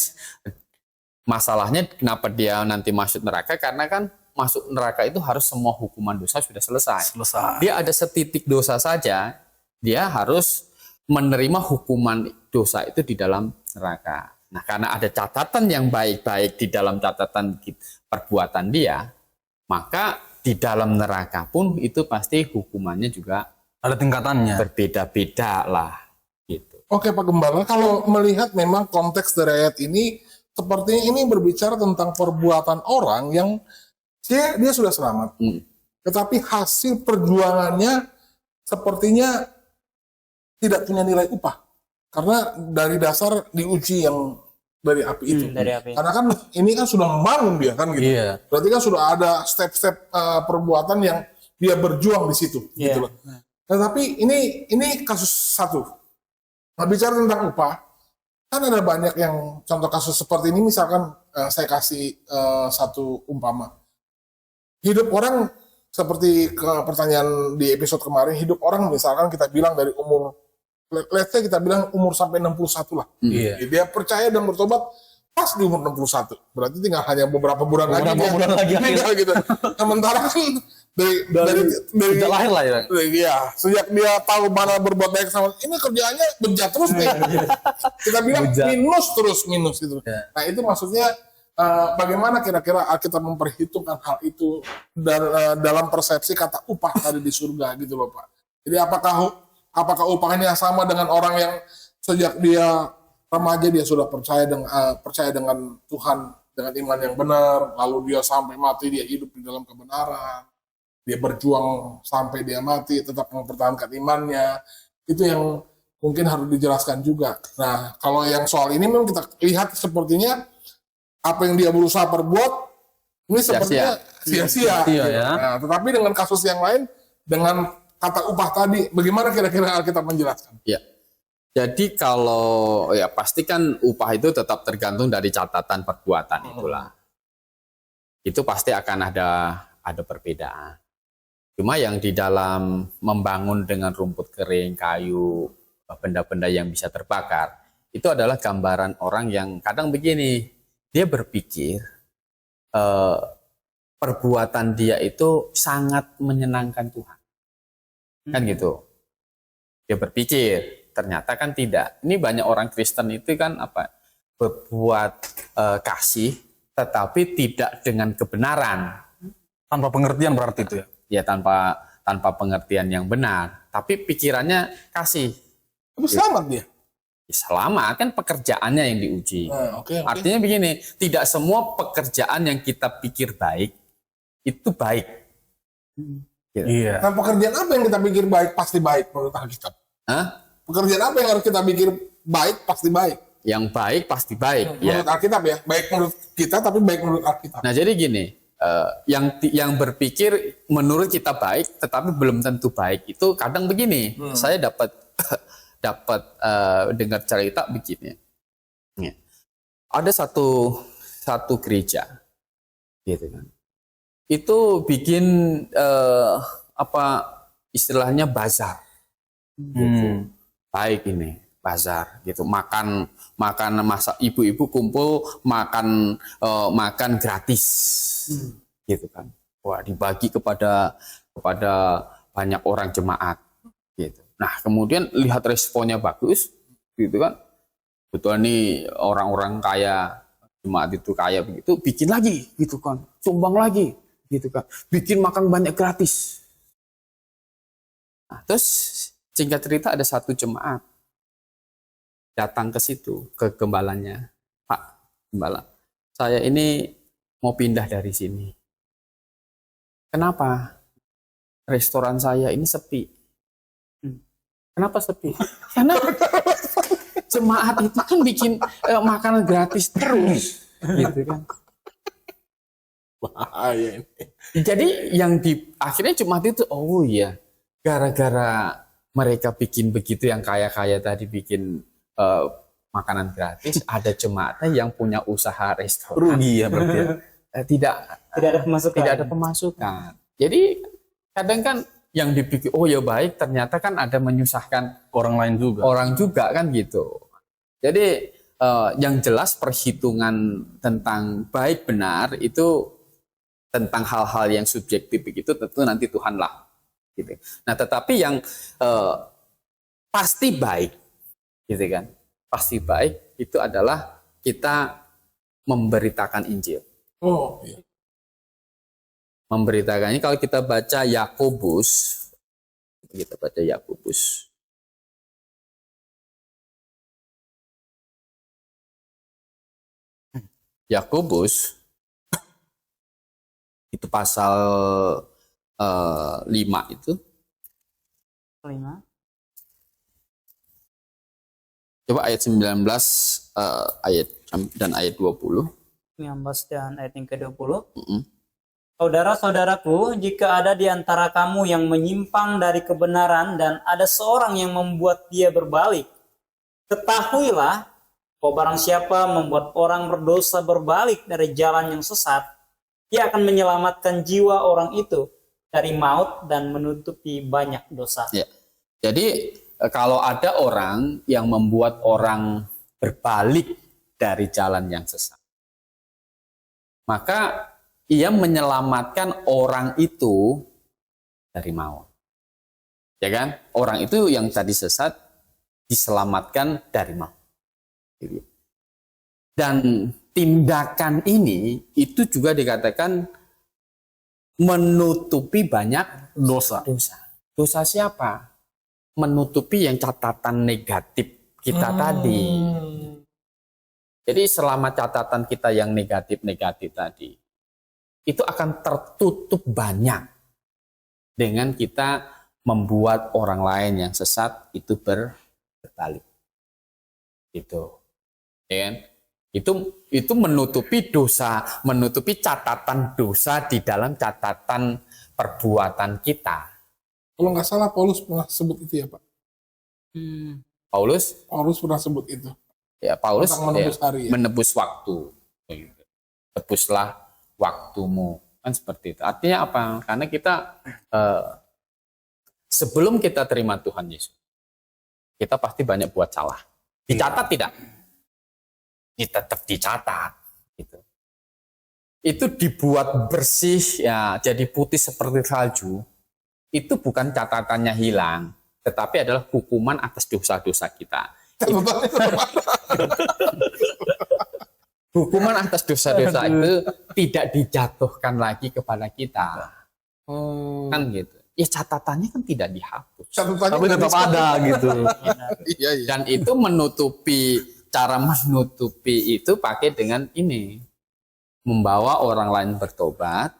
masalahnya kenapa dia nanti masuk neraka, karena kan masuk neraka itu harus semua hukuman dosa sudah selesai. Dia ada setitik dosa saja, dia harus menerima hukuman dosa itu di dalam neraka. Nah, karena ada catatan yang baik-baik di dalam catatan perbuatan dia, maka di dalam neraka pun itu pasti hukumannya juga ada tingkatannya. Berbeda-beda lah. Gitu. Oke Pak Gembala, kalau melihat memang konteks dari ayat ini, sepertinya ini berbicara tentang perbuatan orang yang dia sudah selamat. Tetapi hasil perjuangannya sepertinya tidak punya nilai upah. Karena dari dasar diuji yang dari api itu. Dari api. Karena kan ini kan sudah membangun dia kan gitu. Berarti kan sudah ada step-step perbuatan yang dia berjuang di situ. Gitu loh. Tetapi ini kasus satu. Nah, bicara tentang upah, kan ada banyak yang contoh kasus seperti ini. Misalkan saya kasih satu umpama. Hidup orang seperti pertanyaan di episode kemarin, hidup orang misalkan kita bilang dari umur, let's say kita bilang umur sampai 61 lah. Dia percaya dan bertobat pas di umur 61. Berarti tinggal hanya beberapa bulan lagi. Gitu. Sementara kan dari lahir lah ya. Iya, sejak dia tahu mana berbuat baik sama ini kerjaannya bejat terus nih. Kita bilang minus gitu. Nah, itu maksudnya bagaimana kira-kira kita memperhitungkan hal itu dalam persepsi kata upah tadi di surga gitu loh Pak. Jadi apakah upahnya sama dengan orang yang sejak dia remaja dia sudah percaya dengan Tuhan dengan iman yang benar, lalu dia sampai mati dia hidup di dalam kebenaran, dia berjuang sampai dia mati tetap mempertahankan imannya, itu yang mungkin harus dijelaskan juga. Nah, kalau yang soal ini memang kita lihat sepertinya apa yang dia berusaha perbuat ini sepertinya sia-sia. Nah, tetapi dengan kasus yang lain, dengan kata upah tadi, bagaimana kira-kira kita menjelaskan? Ya, jadi kalau ya pasti kan upah itu tetap tergantung dari catatan perbuatan itulah. Itu pasti akan ada perbedaan. Cuma yang di dalam membangun dengan rumput kering, kayu, benda-benda yang bisa terbakar, itu adalah gambaran orang yang kadang begini. Dia berpikir perbuatan dia itu sangat menyenangkan Tuhan. Kan gitu. Dia berpikir, ternyata kan tidak. Ini banyak orang Kristen itu kan berbuat kasih, tetapi tidak dengan kebenaran. Tanpa pengertian berarti itu ya? Ya tanpa pengertian yang benar. Tapi pikirannya kasih. Tapi selamat dia. Selamat kan pekerjaannya yang diuji. Artinya begini, tidak semua pekerjaan yang kita pikir baik itu baik. Gitu. Iya. Nah, pekerjaan apa yang kita pikir baik pasti baik menurut Alkitab? Pekerjaan apa yang harus kita pikir baik pasti baik? Yang baik pasti baik. Menurut Alkitab ya, baik menurut kita tapi baik menurut Alkitab. Nah jadi gini, yang berpikir menurut kita baik tetapi belum tentu baik itu kadang begini. Saya dapat dengar cerita begini. Ya. Ada satu gereja, gitu kan. itu bikin apa istilahnya bazar. Gitu. Baik ini bazar gitu, makan masa ibu-ibu kumpul makan makan gratis gitu kan. Wah, dibagi kepada banyak orang jemaat gitu. Nah, kemudian lihat responnya bagus gitu kan. Betul nih orang-orang kaya, jemaat itu kaya begitu, bikin lagi gitu kan. Sumbang lagi gitu kan. Bikin makan banyak gratis. Nah, terus singkat cerita ada satu jemaat datang ke situ, ke gembalanya. Pak Gembala, saya ini mau pindah dari sini. Kenapa? Restoran saya ini sepi. Kenapa sepi? Karena jemaat itu kan bikin makanan gratis terus, gitu kan. Bahaya ini. Jadi yang akhirnya jemaat itu, oh iya, gara-gara mereka bikin begitu, yang kaya-kaya tadi bikin makanan gratis, ada jemaatnya yang punya usaha restoran. Rugi ya berarti ya. Tidak Tidak ada pemasukan. tidak ada pemasukan. Jadi kadang kan yang dipikir, oh ya baik, ternyata kan ada menyusahkan Orang lain juga. orang juga kan gitu. Jadi yang jelas perhitungan tentang baik benar itu tentang hal-hal yang subjektif begitu tentu nanti Tuhanlah gitu. Nah, tetapi yang pasti baik gitu kan. Pasti baik itu adalah kita memberitakan Injil. Oh, iya. Memberitakannya kalau kita baca Yakobus, Yakobus itu pasal 5 itu. 5. Coba ayat 19 ayat dan ayat 20. 19 dan ayat yang ke-20. Mm-mm. Saudara-saudaraku, jika ada di antara kamu yang menyimpang dari kebenaran dan ada seorang yang membuat dia berbalik, ketahuilah bahwa barang siapa membuat orang berdosa berbalik dari jalan yang sesat, dia akan menyelamatkan jiwa orang itu dari maut dan menutupi banyak dosa. Ya. Jadi kalau ada orang yang membuat orang berbalik dari jalan yang sesat, maka ia menyelamatkan orang itu dari maut. Ya kan? Orang itu yang tadi sesat diselamatkan dari maut. Dan tindakan ini itu juga dikatakan menutupi banyak Dosa. Dosa siapa? Menutupi yang catatan negatif kita tadi. Jadi selama catatan kita yang negatif-negatif tadi, itu akan tertutup banyak dengan kita membuat orang lain yang sesat itu berbalik. Gitu. Ya kan? Itu menutupi dosa, menutupi catatan dosa di dalam catatan perbuatan kita. Kalau nggak salah Paulus pernah sebut itu ya Pak. Paulus Pernah sebut itu. ya Paulus Tentang menebus hari ya. menebus waktu. Tebuslah waktumu, kan seperti itu. Artinya apa? Karena kita sebelum kita terima Tuhan Yesus, kita pasti banyak buat salah. Dicatat tidak? Tetap dicatat. Gitu. Itu dibuat bersih, ya jadi putih seperti salju. Itu bukan catatannya hilang, tetapi adalah hukuman atas dosa-dosa kita. Hukuman atas dosa-dosa itu tidak dijatuhkan lagi kepada kita. Kan gitu. Ya catatannya kan tidak dihapus. Tapi tetap ada gitu. Iya. Dan itu cara menutupi itu pakai dengan ini. Membawa orang lain bertobat,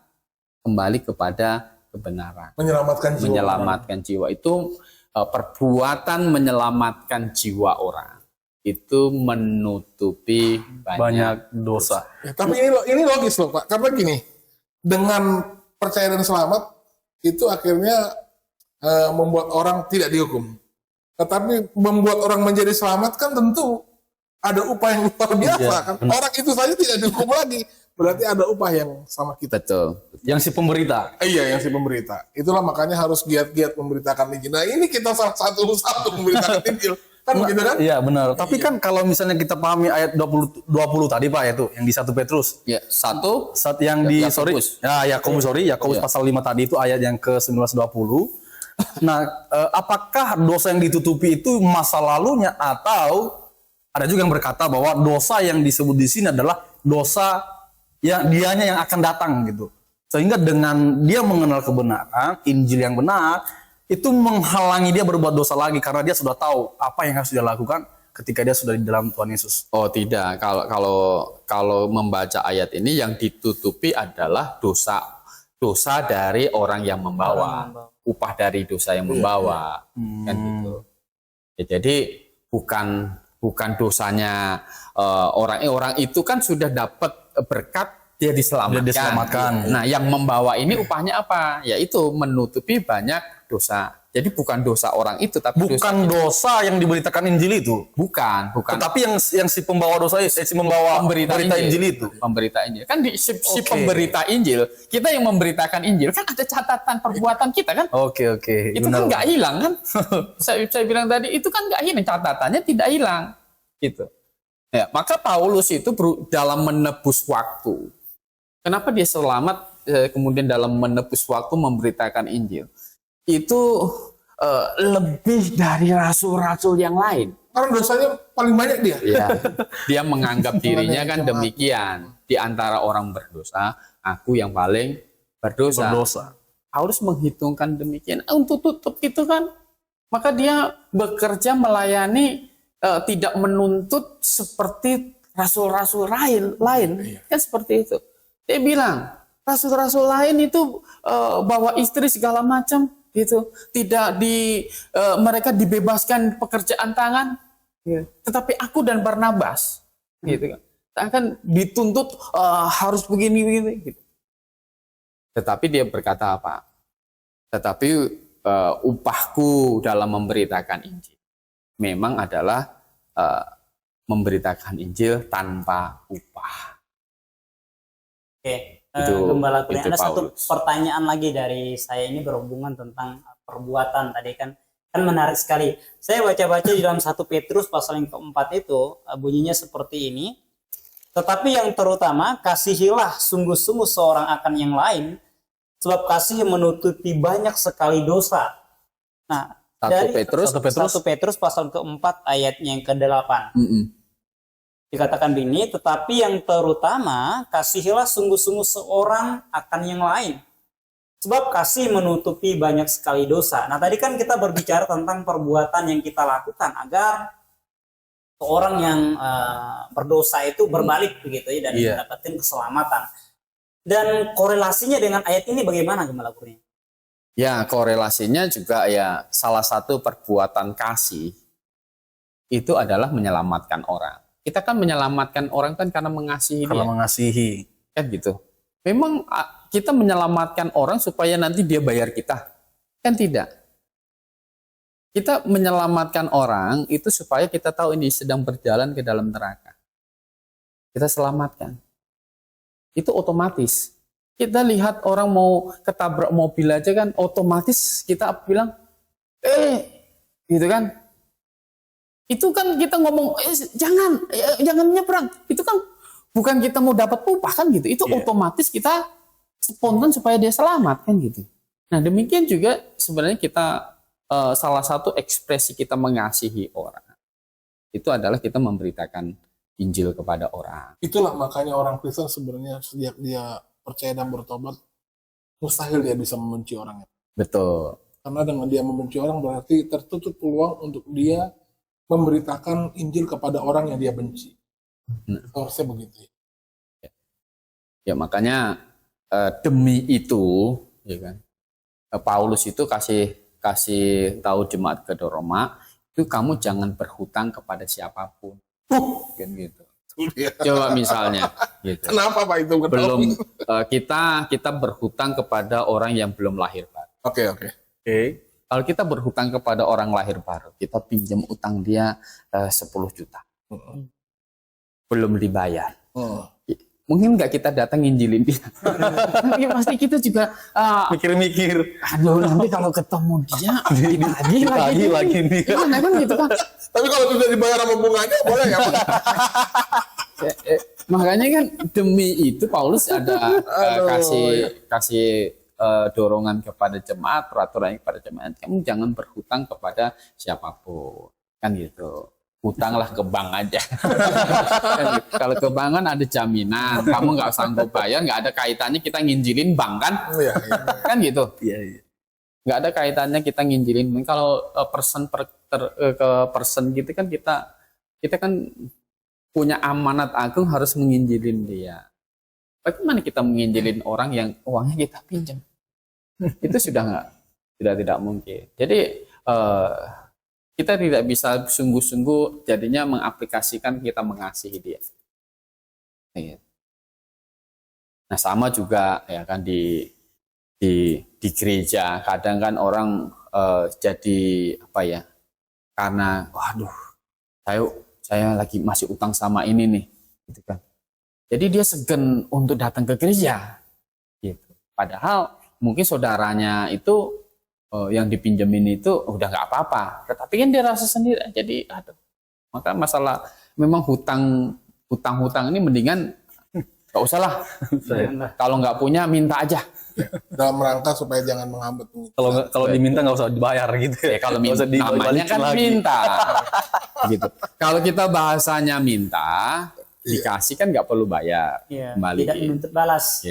kembali kepada kebenaran. Menyelamatkan jiwa. Itu perbuatan menyelamatkan jiwa orang. Itu menutupi banyak dosa. Ya, tapi ini logis loh Pak, karena gini, dengan percaya dan selamat itu akhirnya membuat orang tidak dihukum. Tetapi membuat orang menjadi selamat kan tentu ada upaya yang luar biasa kan. Orang itu saja tidak dihukum lagi, berarti ada upah yang sama kita. Betul. Yang si pemberita. Iya, yang si pemberita. Itulah makanya harus giat-giat memberitakan Injil. Nah, ini kita salah satu memberitakan Injil. Kan begitu kan? Iya benar. Tapi kan kalau misalnya kita pahami ayat 20 Tadi Pak itu yang di 1 Petrus. Ya, satu Saat yang di Yakobus. Yakobus pasal 5 tadi itu ayat yang ke 19-20. Nah, apakah dosa yang ditutupi itu masa lalunya atau ada juga yang berkata bahwa dosa yang disebut di sini adalah dosa yang dianya yang akan datang gitu. Sehingga dengan dia mengenal kebenaran, Injil yang benar, itu menghalangi dia berbuat dosa lagi karena dia sudah tahu apa yang harus dia lakukan ketika dia sudah di dalam Tuhan Yesus. Oh tidak, kalau membaca ayat ini yang ditutupi adalah dosa dari orang yang membawa, upah dari dosa yang membawa, kan gitu. Ya, jadi bukan dosanya orang itu kan sudah dapat berkat dia diselamatkan. Nah, yang membawa ini upahnya apa? Yaitu menutupi banyak dosa. Jadi bukan dosa orang itu, tapi dosa yang diberitakan Injil itu. Bukan. Tetapi yang si pembawa dosa si membawa pemberita Injil itu. Pemberita Injil. Kan si pemberita Injil, kita yang memberitakan Injil kan ada catatan perbuatan kita kan? Oke. Itu kan nggak hilang kan? saya bilang tadi itu kan nggak hilang, catatannya tidak hilang. Gitu. Ya, maka Paulus itu dalam menebus waktu. Kenapa dia selamat kemudian dalam menebus waktu memberitakan Injil? Itu lebih dari rasul-rasul yang lain. Karena dosanya paling banyak dia. Ya, dia menganggap dirinya kan demikian. Di antara orang berdosa, aku yang paling berdosa. Paulus menghitungkan demikian. Untuk tutup itu kan, maka dia bekerja melayani, tidak menuntut seperti rasul-rasul lain. Kan seperti itu. Dia bilang, rasul-rasul lain itu bawa istri segala macam. Gitu, tidak mereka dibebaskan pekerjaan tangan, tetapi aku dan Barnabas, gitu kan, akan dituntut harus begini, gitu. Tetapi dia berkata apa? Tetapi upahku dalam memberitakan Injil memang adalah memberitakan Injil tanpa upah. Oke. Gembala Kurnia, ada satu pertanyaan lagi dari saya ini berhubungan tentang perbuatan tadi kan menarik sekali. Saya baca-baca di dalam 1 Petrus pasal yang keempat itu bunyinya seperti ini. Tetapi yang terutama kasihilah sungguh-sungguh seorang akan yang lain, sebab kasih menutupi banyak sekali dosa. Nah, 1 Petrus pasal keempat ayat yang ke-8. Dikatakan begini, tetapi yang terutama kasihilah sungguh-sungguh seorang akan yang lain. Sebab kasih menutupi banyak sekali dosa. Nah tadi kan kita berbicara tentang perbuatan yang kita lakukan agar seorang yang berdosa itu berbalik begitu ya dan mendapatkan keselamatan. Dan korelasinya dengan ayat ini bagaimana Gembala Kurnia? Ya korelasinya juga ya salah satu perbuatan kasih itu adalah menyelamatkan orang. Kita kan menyelamatkan orang kan karena mengasihi dia. Mengasihi. Kan gitu. Memang kita menyelamatkan orang supaya nanti dia bayar kita. Kan tidak. Kita menyelamatkan orang itu supaya kita tahu ini sedang berjalan ke dalam neraka. Kita selamatkan. Itu otomatis. Kita lihat orang mau ketabrak mobil aja kan otomatis kita bilang, gitu kan. Itu kan kita ngomong jangan nyebrang. Itu kan bukan kita mau dapat upah kan gitu. Itu otomatis kita spontan supaya dia selamat kan gitu. Nah demikian juga sebenarnya kita salah satu ekspresi kita mengasihi orang itu adalah kita memberitakan Injil kepada orang. Itulah makanya orang Kristen sebenarnya sejak dia percaya dan bertobat mustahil dia bisa membenci orang. Betul. Karena dengan dia membenci orang berarti tertutup peluang untuk dia memberitakan Injil kepada orang yang dia benci. Harusnya begitu. Ya makanya demi itu, ya kan, Paulus itu kasih tahu jemaat ke Roma, itu kamu jangan berhutang kepada siapapun, kan gitu. Coba misalnya, gitu. Kenapa Pak itu? Belum kita berhutang kepada orang yang belum lahir baru. Oke. Kalau kita berhutang kepada orang lahir baru, kita pinjam utang dia 10 juta. Belum dibayar. mungkin nggak kita datang nginjilin dia. Tapi pasti kita juga Mikir-mikir. aduh nanti kalau ketemu dia lagi nih. Gimana kan gitu kan. Tapi kalau sudah dibayar sama bunganya boleh ya Pak? Makanya kan demi itu Paulus ada kasih dorongan kepada jemaat, peraturan kepada jemaat, kamu jangan berhutang kepada siapapun, kan gitu. Hutanglah ke bank aja. Kan gitu. Kalau ke bank kan ada jaminan, kamu nggak sanggup bayar, nggak ada kaitannya kita nginjilin bank kan, Iya, iya. kan gitu. Iya. Nggak ada kaitannya kita nginjilin bank. Kalau ke person gitu kan kita kan punya amanat agung harus menginjilin dia. Bagaimana kita menginjilin orang yang uangnya kita pinjam? Itu sudah tidak mungkin. Jadi kita tidak bisa sungguh-sungguh jadinya mengaplikasikan kita mengasihi dia. Nah sama juga ya kan di gereja kadang kan orang jadi apa ya, karena waduh saya lagi masih utang sama ini nih, gitu kan. Jadi dia segan untuk datang ke gereja, gitu. Padahal mungkin saudaranya itu yang dipinjemin itu udah nggak apa-apa, tetapi kan dia rasa sendiri. Jadi aduh, maka masalah memang hutang ini mendingan nggak usah lah. Kalau nggak punya minta aja. Dalam rangka supaya jangan menghambat. Kalau diminta nggak usah dibayar gitu ya. Kalau minta namanya kan minta. Gitu. Kalau kita bahasanya minta, dikasih kan nggak perlu bayar. Iya, Kembali. tidak menuntut balas.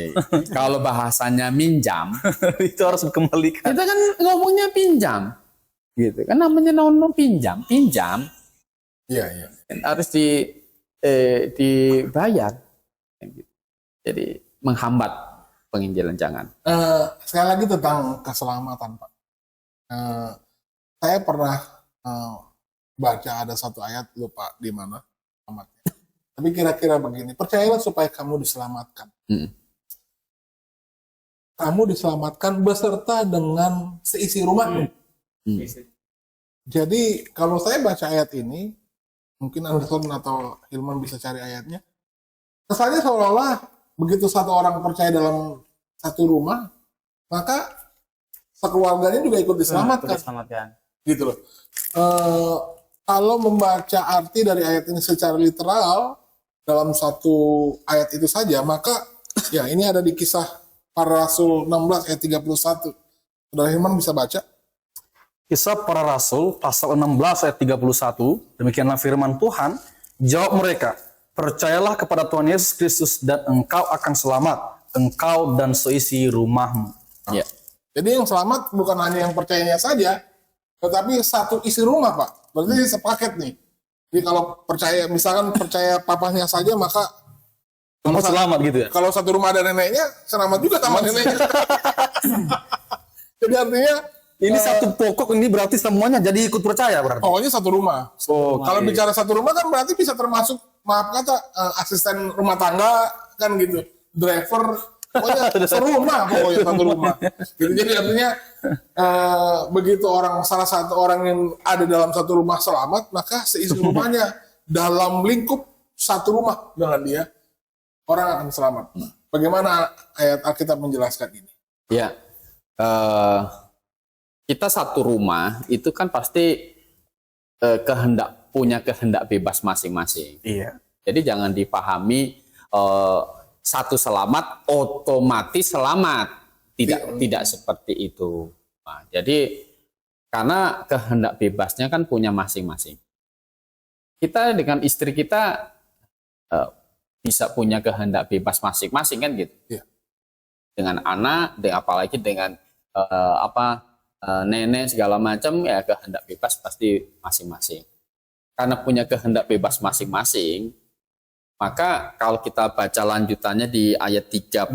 Kalau bahasanya minjam, Itu harus dikembalikan. kita kan ngomongnya pinjam. Gitu. Kan namanya pinjam. Iya, iya. Harus dibayar. Gitu. Jadi menghambat penginjilan jangan. Sekali lagi tentang keselamatan, Pak. Saya pernah baca ada satu ayat, lupa di mana alamatnya. Tapi kira-kira begini, percayalah supaya kamu diselamatkan. Kamu diselamatkan beserta dengan seisi rumahmu. Jadi kalau saya baca ayat ini, mungkin Anderson atau Hilman bisa cari ayatnya. Kesannya seolah-olah begitu satu orang percaya dalam satu rumah, maka sekeluarganya juga ikut diselamatkan. Gitu loh. Kalau membaca arti dari ayat ini secara literal dalam satu ayat itu saja, maka ya ini ada di Kisah Para Rasul 16 ayat 31. Saudara Hilman bisa baca? Kisah Para Rasul pasal 16 ayat 31. Demikianlah firman Tuhan, jawab mereka, percayalah kepada Tuhan Yesus Kristus dan engkau akan selamat, engkau dan seisi rumahmu. Ya. Jadi yang selamat bukan hanya yang percayanya saja, tetapi satu isi rumah, Pak. Berarti sepaket nih. Jadi kalau percaya, misalkan percaya papahnya saja, maka Kamu selamat gitu ya? kalau satu rumah ada neneknya, selamat juga sama neneknya. Jadi artinya Ini satu pokok, ini berarti semuanya jadi ikut percaya berarti? pokoknya satu rumah. Oke. Kalau bicara satu rumah kan berarti bisa termasuk, maaf kata, asisten rumah tangga kan gitu, driver, pokoknya serumah, pokoknya satu rumah. Gitu. Jadi artinya begitu salah satu orang yang ada dalam satu rumah selamat, maka seisi rumahnya dalam lingkup satu rumah dengan dia, orang akan selamat. Bagaimana ayat Alkitab menjelaskan ini? Ya. Kita satu rumah itu kan pasti punya kehendak bebas masing-masing. Iya. Jadi jangan dipahami satu selamat otomatis selamat. Tidak seperti itu. Nah, jadi karena kehendak bebasnya kan punya masing-masing. Kita dengan istri kita bisa punya kehendak bebas masing-masing kan gitu. Iya. Dengan anak, apalagi dengan nenek segala macam, ya kehendak bebas pasti masing-masing. Karena punya kehendak bebas masing-masing, maka kalau kita baca lanjutannya di ayat 31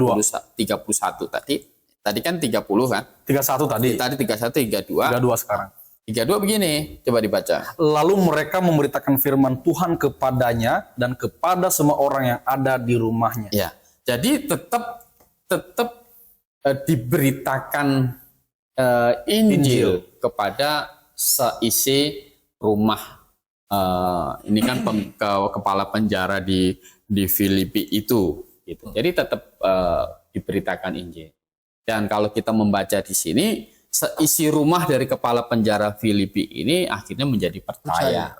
tadi kan 30 kan? 31 tadi. Tadi 31, 32. 32 sekarang. 32 begini, coba dibaca. Lalu mereka memberitakan firman Tuhan kepadanya dan kepada semua orang yang ada di rumahnya. Ya, jadi tetap diberitakan Injil kepada seisi rumah. Ini kan kepala penjara di Filipi itu, gitu. Jadi tetap diberitakan Injil. Dan kalau kita membaca di sini, seisi rumah dari kepala penjara Filipi ini akhirnya menjadi percaya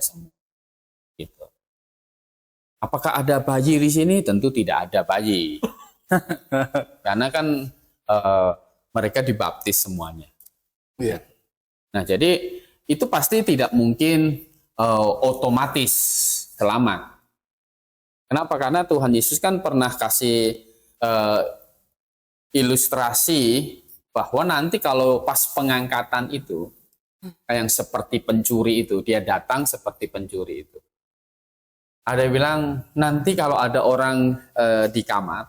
semua. Gitu. Apakah ada bayi di sini? Tentu tidak ada bayi. Karena kan mereka dibaptis semuanya. Iya. Nah, jadi itu pasti tidak mungkin otomatis selamat. Kenapa? Karena Tuhan Yesus kan pernah kasih ilustrasi bahwa nanti kalau pas pengangkatan itu, yang seperti pencuri itu, dia datang seperti pencuri itu. Ada yang bilang, nanti kalau ada orang di kamar,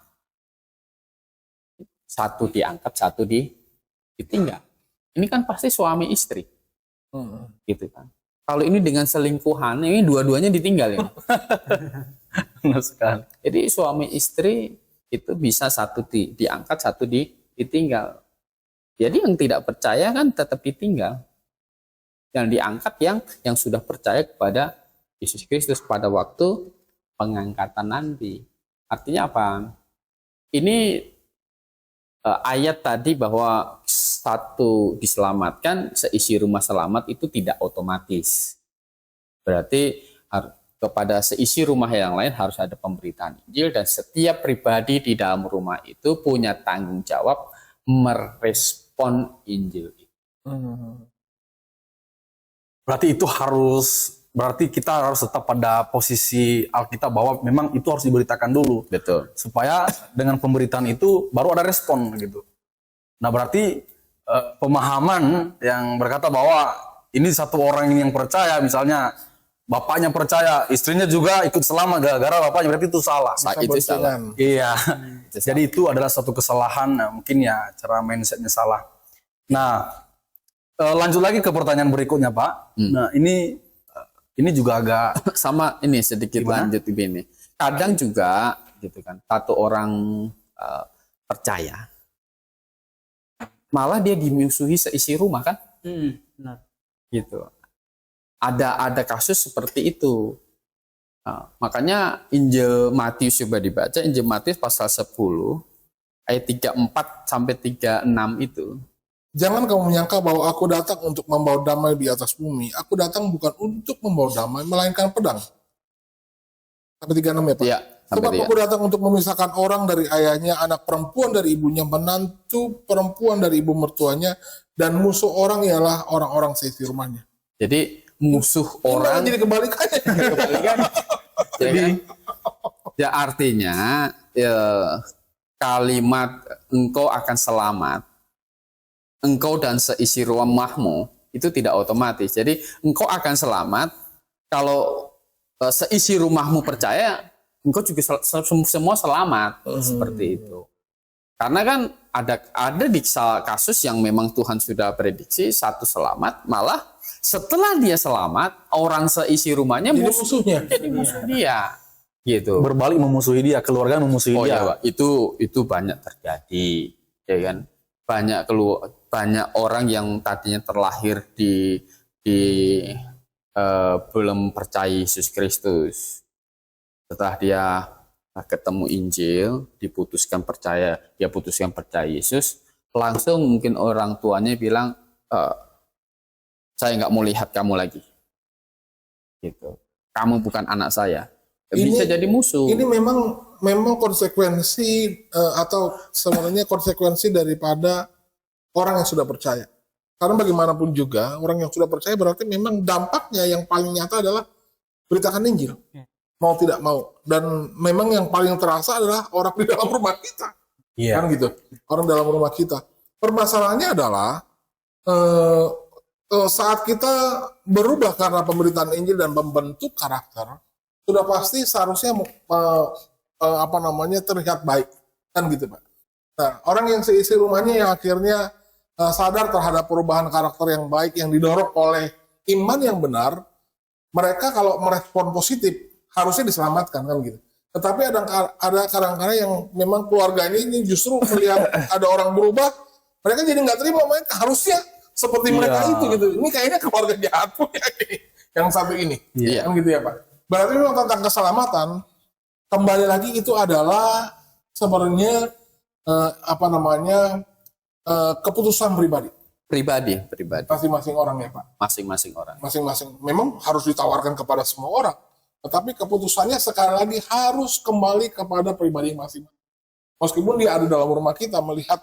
satu diangkat, satu ditinggal. Ini kan pasti suami istri. Gitu kan. Kalau ini dengan selingkuhan, ini dua-duanya ditinggal ya. Benar sekali. Jadi suami istri itu bisa satu diangkat, satu ditinggal. Jadi yang tidak percaya kan tetap ditinggal. Yang diangkat yang sudah percaya kepada Yesus Kristus pada waktu pengangkatan nanti. Artinya apa? Ini ayat tadi bahwa satu diselamatkan, seisi rumah selamat itu tidak otomatis. Berarti kepada seisi rumah yang lain harus ada pemberitaan Injil, dan setiap pribadi di dalam rumah itu punya tanggung jawab merespon Injil. Berarti kita harus tetap pada posisi Alkitab bahwa memang itu harus diberitakan dulu. Betul. Supaya dengan pemberitaan itu baru ada respon gitu. Nah, berarti pemahaman yang berkata bahwa ini satu orang yang percaya, misalnya bapaknya percaya, istrinya juga ikut selamat gara-gara bapaknya, berarti itu salah. Itu salah. Iya. Jadi itu adalah satu kesalahan, mungkin ya cara mindsetnya salah. Nah, lanjut lagi ke pertanyaan berikutnya, Pak. Nah, ini juga agak sama, ini sedikit lanjut begini. Kadang juga gitu kan, satu orang percaya, malah dia dimusuhi seisi rumah kan? Benar. Gitu. Ada kasus seperti itu. Nah, makanya Injil Matius coba dibaca, Injil Matius pasal 10 ayat 34 sampai 36 itu. Jangan kamu menyangka bahwa aku datang untuk membawa damai di atas bumi. Aku datang bukan untuk membawa damai, melainkan pedang. Sampai 36 ya Pak? Iya, Sebab aku datang untuk memisahkan orang dari ayahnya, anak perempuan dari ibunya, menantu perempuan dari ibu mertuanya, dan musuh orang ialah orang-orang seisi rumahnya. Jadi musuh orang jadi kebalikannya. Jadi ya artinya kalimat engkau akan selamat, engkau dan seisi rumahmu itu tidak otomatis. Jadi engkau akan selamat kalau seisi rumahmu percaya, engkau juga semua selamat. Seperti itu. Karena kan ada di kasus yang memang Tuhan sudah prediksi satu selamat, malah setelah dia selamat, orang seisi rumahnya Jadi musuhnya. Jadi musuh dia. Gitu. berbalik memusuhi dia, keluarga memusuhi Oh dia. ya, Pak. Itu banyak terjadi, ya kan? Banyak orang yang tadinya terlahir di belum percaya Yesus Kristus. Setelah dia ketemu Injil, dia putuskan percaya Yesus, langsung mungkin orang tuanya bilang, saya nggak mau lihat kamu lagi. Gitu. Kamu bukan anak saya. Bisa jadi musuh. Ini memang konsekuensi atau sebenarnya konsekuensi daripada orang yang sudah percaya. Karena bagaimanapun juga orang yang sudah percaya berarti memang dampaknya yang paling nyata adalah beritakan Injil. Mau tidak mau. Dan memang yang paling terasa adalah orang di dalam rumah kita. Iya. Kan gitu. Orang dalam rumah kita. Permasalahannya adalah saat kita berubah karena pemberitaan Injil dan membentuk karakter, sudah pasti seharusnya terlihat baik, kan gitu Pak. Nah, orang yang seisi rumahnya yang akhirnya sadar terhadap perubahan karakter yang baik yang didorong oleh iman yang benar, mereka kalau merespon positif harusnya diselamatkan kan gitu. Tetapi ada kadang-kadang yang memang keluarga ini justru melihat ada orang berubah, mereka jadi nggak terima, mereka harusnya seperti mereka itu gitu. Ini kayaknya keluarga jahat punya yang satu ini. Iya. Kan gitu ya Pak. Berarti memang tentang keselamatan kembali lagi itu adalah sebenarnya keputusan pribadi Pribadi. masing-masing orang ya Pak. Masing-masing orang. Masing-masing memang harus ditawarkan kepada semua orang, tetapi keputusannya sekali lagi harus kembali kepada pribadi masing-masing. Meskipun dia ada dalam rumah kita melihat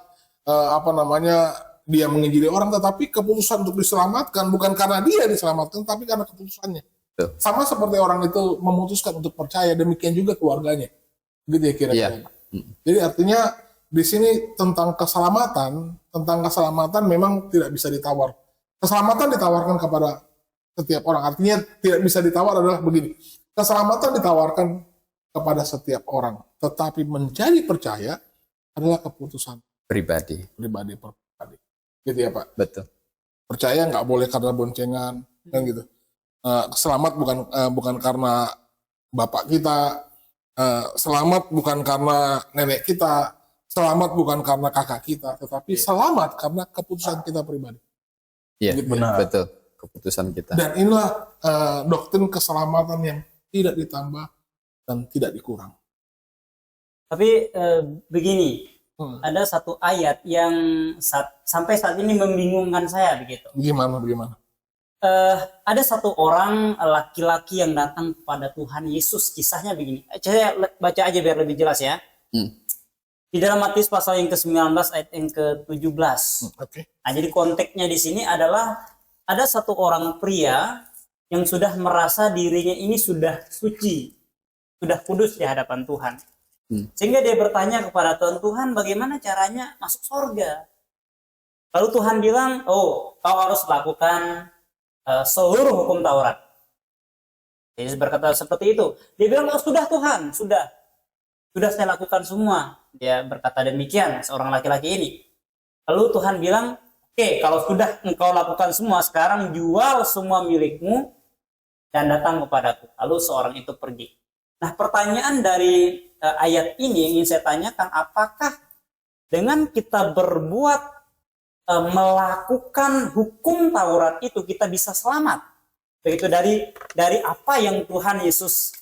dia menginjili orang, tetapi keputusan untuk diselamatkan bukan karena dia diselamatkan, tapi karena keputusannya. Betul. Sama seperti orang itu memutuskan untuk percaya, demikian juga keluarganya. Gitu ya kira-kira. Iya. Jadi artinya di sini tentang keselamatan memang tidak bisa ditawar. Keselamatan ditawarkan kepada setiap orang. Artinya tidak bisa ditawar adalah begini. Keselamatan ditawarkan kepada setiap orang, tetapi menjadi percaya adalah keputusan Pribadi. pribadi. Gitu ya Pak. Betul. Percaya nggak boleh karena boncengan, kan gitu. Selamat bukan karena bapak kita, selamat bukan karena nenek kita, selamat bukan karena kakak kita, tetapi selamat karena keputusan kita pribadi. Iya, Gitu. Benar. betul. Keputusan kita. Dan inilah doktrin keselamatan yang tidak ditambah dan tidak dikurang. Tapi begini, Hmm. ada satu ayat yang sampai saat ini membingungkan saya begitu. Gimana? Ada satu orang laki-laki yang datang kepada Tuhan Yesus. Kisahnya begini. Saya baca aja biar lebih jelas ya. Di dalam Matius pasal yang ke-19 ayat yang ke-17. Oke. Nah, jadi konteksnya di sini adalah ada satu orang pria yang sudah merasa dirinya ini sudah suci, sudah kudus di hadapan Tuhan. Sehingga dia bertanya kepada Tuhan, Tuhan bagaimana caranya masuk surga? Lalu Tuhan bilang, oh kau harus lakukan seluruh hukum Taurat. Yesus berkata seperti itu. Dia bilang, oh sudah Tuhan, sudah saya lakukan semua. Dia berkata demikian, seorang laki-laki ini. Lalu Tuhan bilang, oke, kalau sudah engkau lakukan semua, sekarang jual semua milikmu dan datang kepadaku. Lalu seorang itu pergi. Nah, pertanyaan dari ayat ini yang ingin saya tanyakan, apakah dengan kita berbuat melakukan hukum Taurat itu kita bisa selamat? Begitu dari apa yang Tuhan Yesus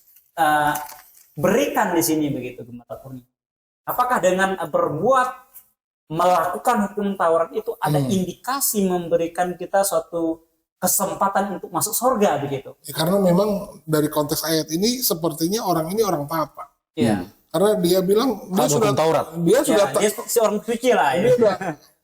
berikan di sini begitu, Gembala Kurnia. Apakah dengan berbuat melakukan hukum Taurat itu ada indikasi memberikan kita suatu kesempatan untuk masuk surga begitu? Ya, karena memang dari konteks ayat ini sepertinya orang ini orang taat, Pak. Iya. Karena dia bilang dia Taat sudah hukum Taurat. Dia sudah Dia seorang suci lah ya. dia sudah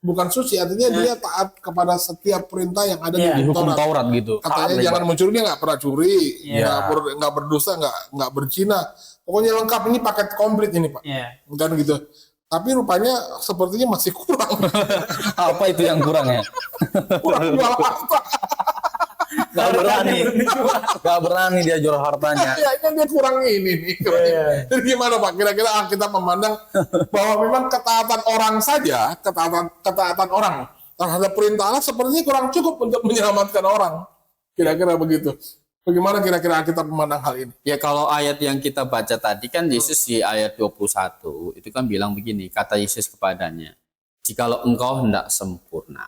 bukan suci, artinya dia taat kepada setiap perintah yang ada Iya. Di di hukum Taurat. Taurat gitu. Katanya Taat jangan mencuri, dia nggak pernah curi, Iya. nggak berdosa, nggak berzina. Pokoknya lengkap, ini paket komplit ini Pak. Iya. Kan gitu. Tapi rupanya sepertinya masih kurang. Apa itu yang kurang ya? Kurang jual harta. Gak berani. Gak berani dia jual hartanya. Kayaknya dia kurang ini nih. Iya. Jadi gimana Pak? Kira-kira kita memandang bahwa memang ketaatan orang saja, ketaatan orang terhadap perintah Allah sepertinya kurang cukup untuk menyelamatkan orang. Kira-kira begitu. Bagaimana kira-kira kita memandang hal ini? Ya kalau ayat yang kita baca tadi kan Yesus di ayat 21 itu kan bilang begini, kata Yesus kepadanya, jikalau engkau hendak sempurna,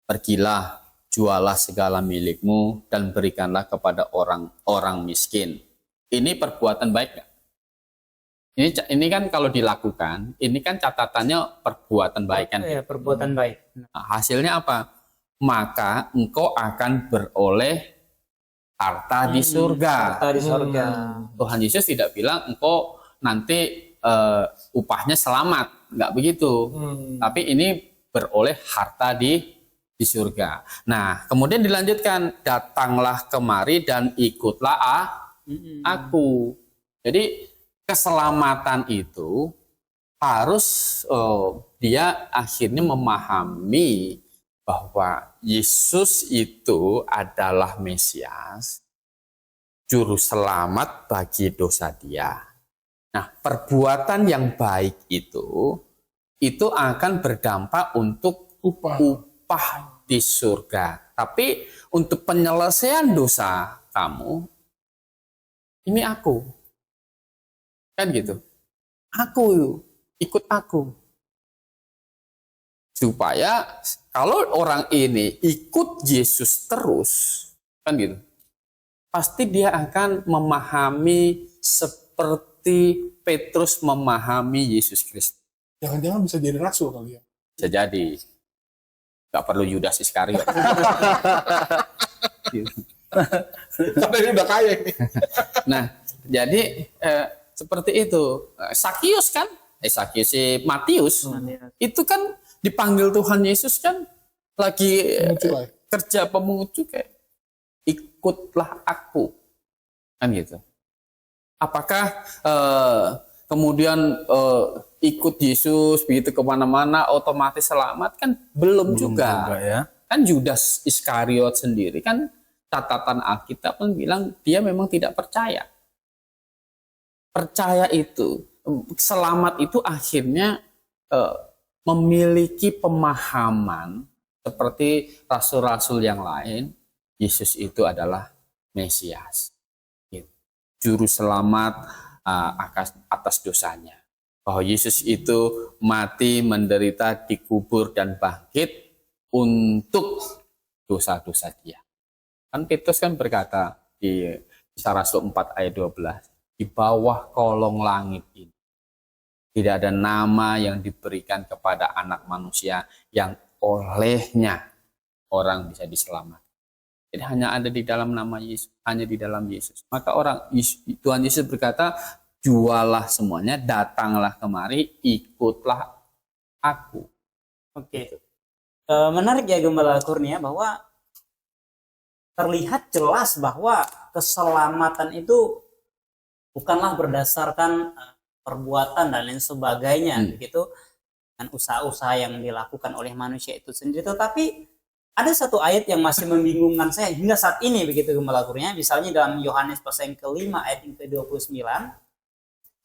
pergilah, jualah segala milikmu dan berikanlah kepada orang-orang miskin. Ini perbuatan baik nggak? Ini kan kalau dilakukan, ini kan catatannya perbuatan baik kan. Iya, perbuatan baik. Nah, hasilnya apa? Maka engkau akan beroleh harta di surga. Harta di surga. Tuhan Yesus tidak bilang engkau nanti upahnya selamat, nggak begitu. Tapi ini beroleh harta di surga. Nah, kemudian dilanjutkan, datanglah kemari dan ikutlah aku. Jadi keselamatan itu harus dia akhirnya memahami bahwa Yesus itu adalah Mesias, juru selamat bagi dosa dia. Nah, perbuatan yang baik itu akan berdampak untuk upah di surga. Tapi untuk penyelesaian dosa kamu, ini aku. Kan gitu. Aku, ikut aku. Supaya kalau orang ini ikut Yesus terus, kan gitu, pasti dia akan memahami seperti seperti Petrus memahami Yesus Kristus. Jangan-jangan bisa jadi rasul kali ya. Bisa jadi. Gak perlu Yudas Iskariot. Katanya udah kaya ini. Nah, jadi seperti itu. Sakius kan, Sakius si Matius, itu kan dipanggil Tuhan Yesus kan lagi Pemungut kerja pemungut cukai. Ikutlah aku, kan gitu. Apakah kemudian ikut Yesus begitu kemana-mana otomatis selamat? Kan belum juga ya. Kan Judas Iskariot sendiri kan catatan Alkitab kan bilang dia memang tidak percaya. Percaya itu, selamat itu akhirnya memiliki pemahaman seperti rasul-rasul yang lain, Yesus itu adalah Mesias, juru selamat atas dosanya. Bahwa Yesus itu mati, menderita, dikubur, dan bangkit untuk dosa-dosa dia. Kan Petrus kan berkata di Kisah Rasul 4 ayat 12, di bawah kolong langit ini tidak ada nama yang diberikan kepada anak manusia yang olehnya orang bisa diselamatkan. Jadi hanya ada di dalam nama Yesus, hanya di dalam Yesus. Maka Tuhan Yesus berkata, jualah semuanya, datanglah kemari, ikutlah aku. Oke. Menarik ya Gembala Kurnia bahwa terlihat jelas bahwa keselamatan itu bukanlah berdasarkan perbuatan dan lain sebagainya begitu, dengan usaha-usaha yang dilakukan oleh manusia itu sendiri. Tetapi ada satu ayat yang masih membingungkan saya hingga saat ini begitu Gembala Kurnia. Misalnya dalam Yohanes pasal yang ke-5 ayat yang ke-29.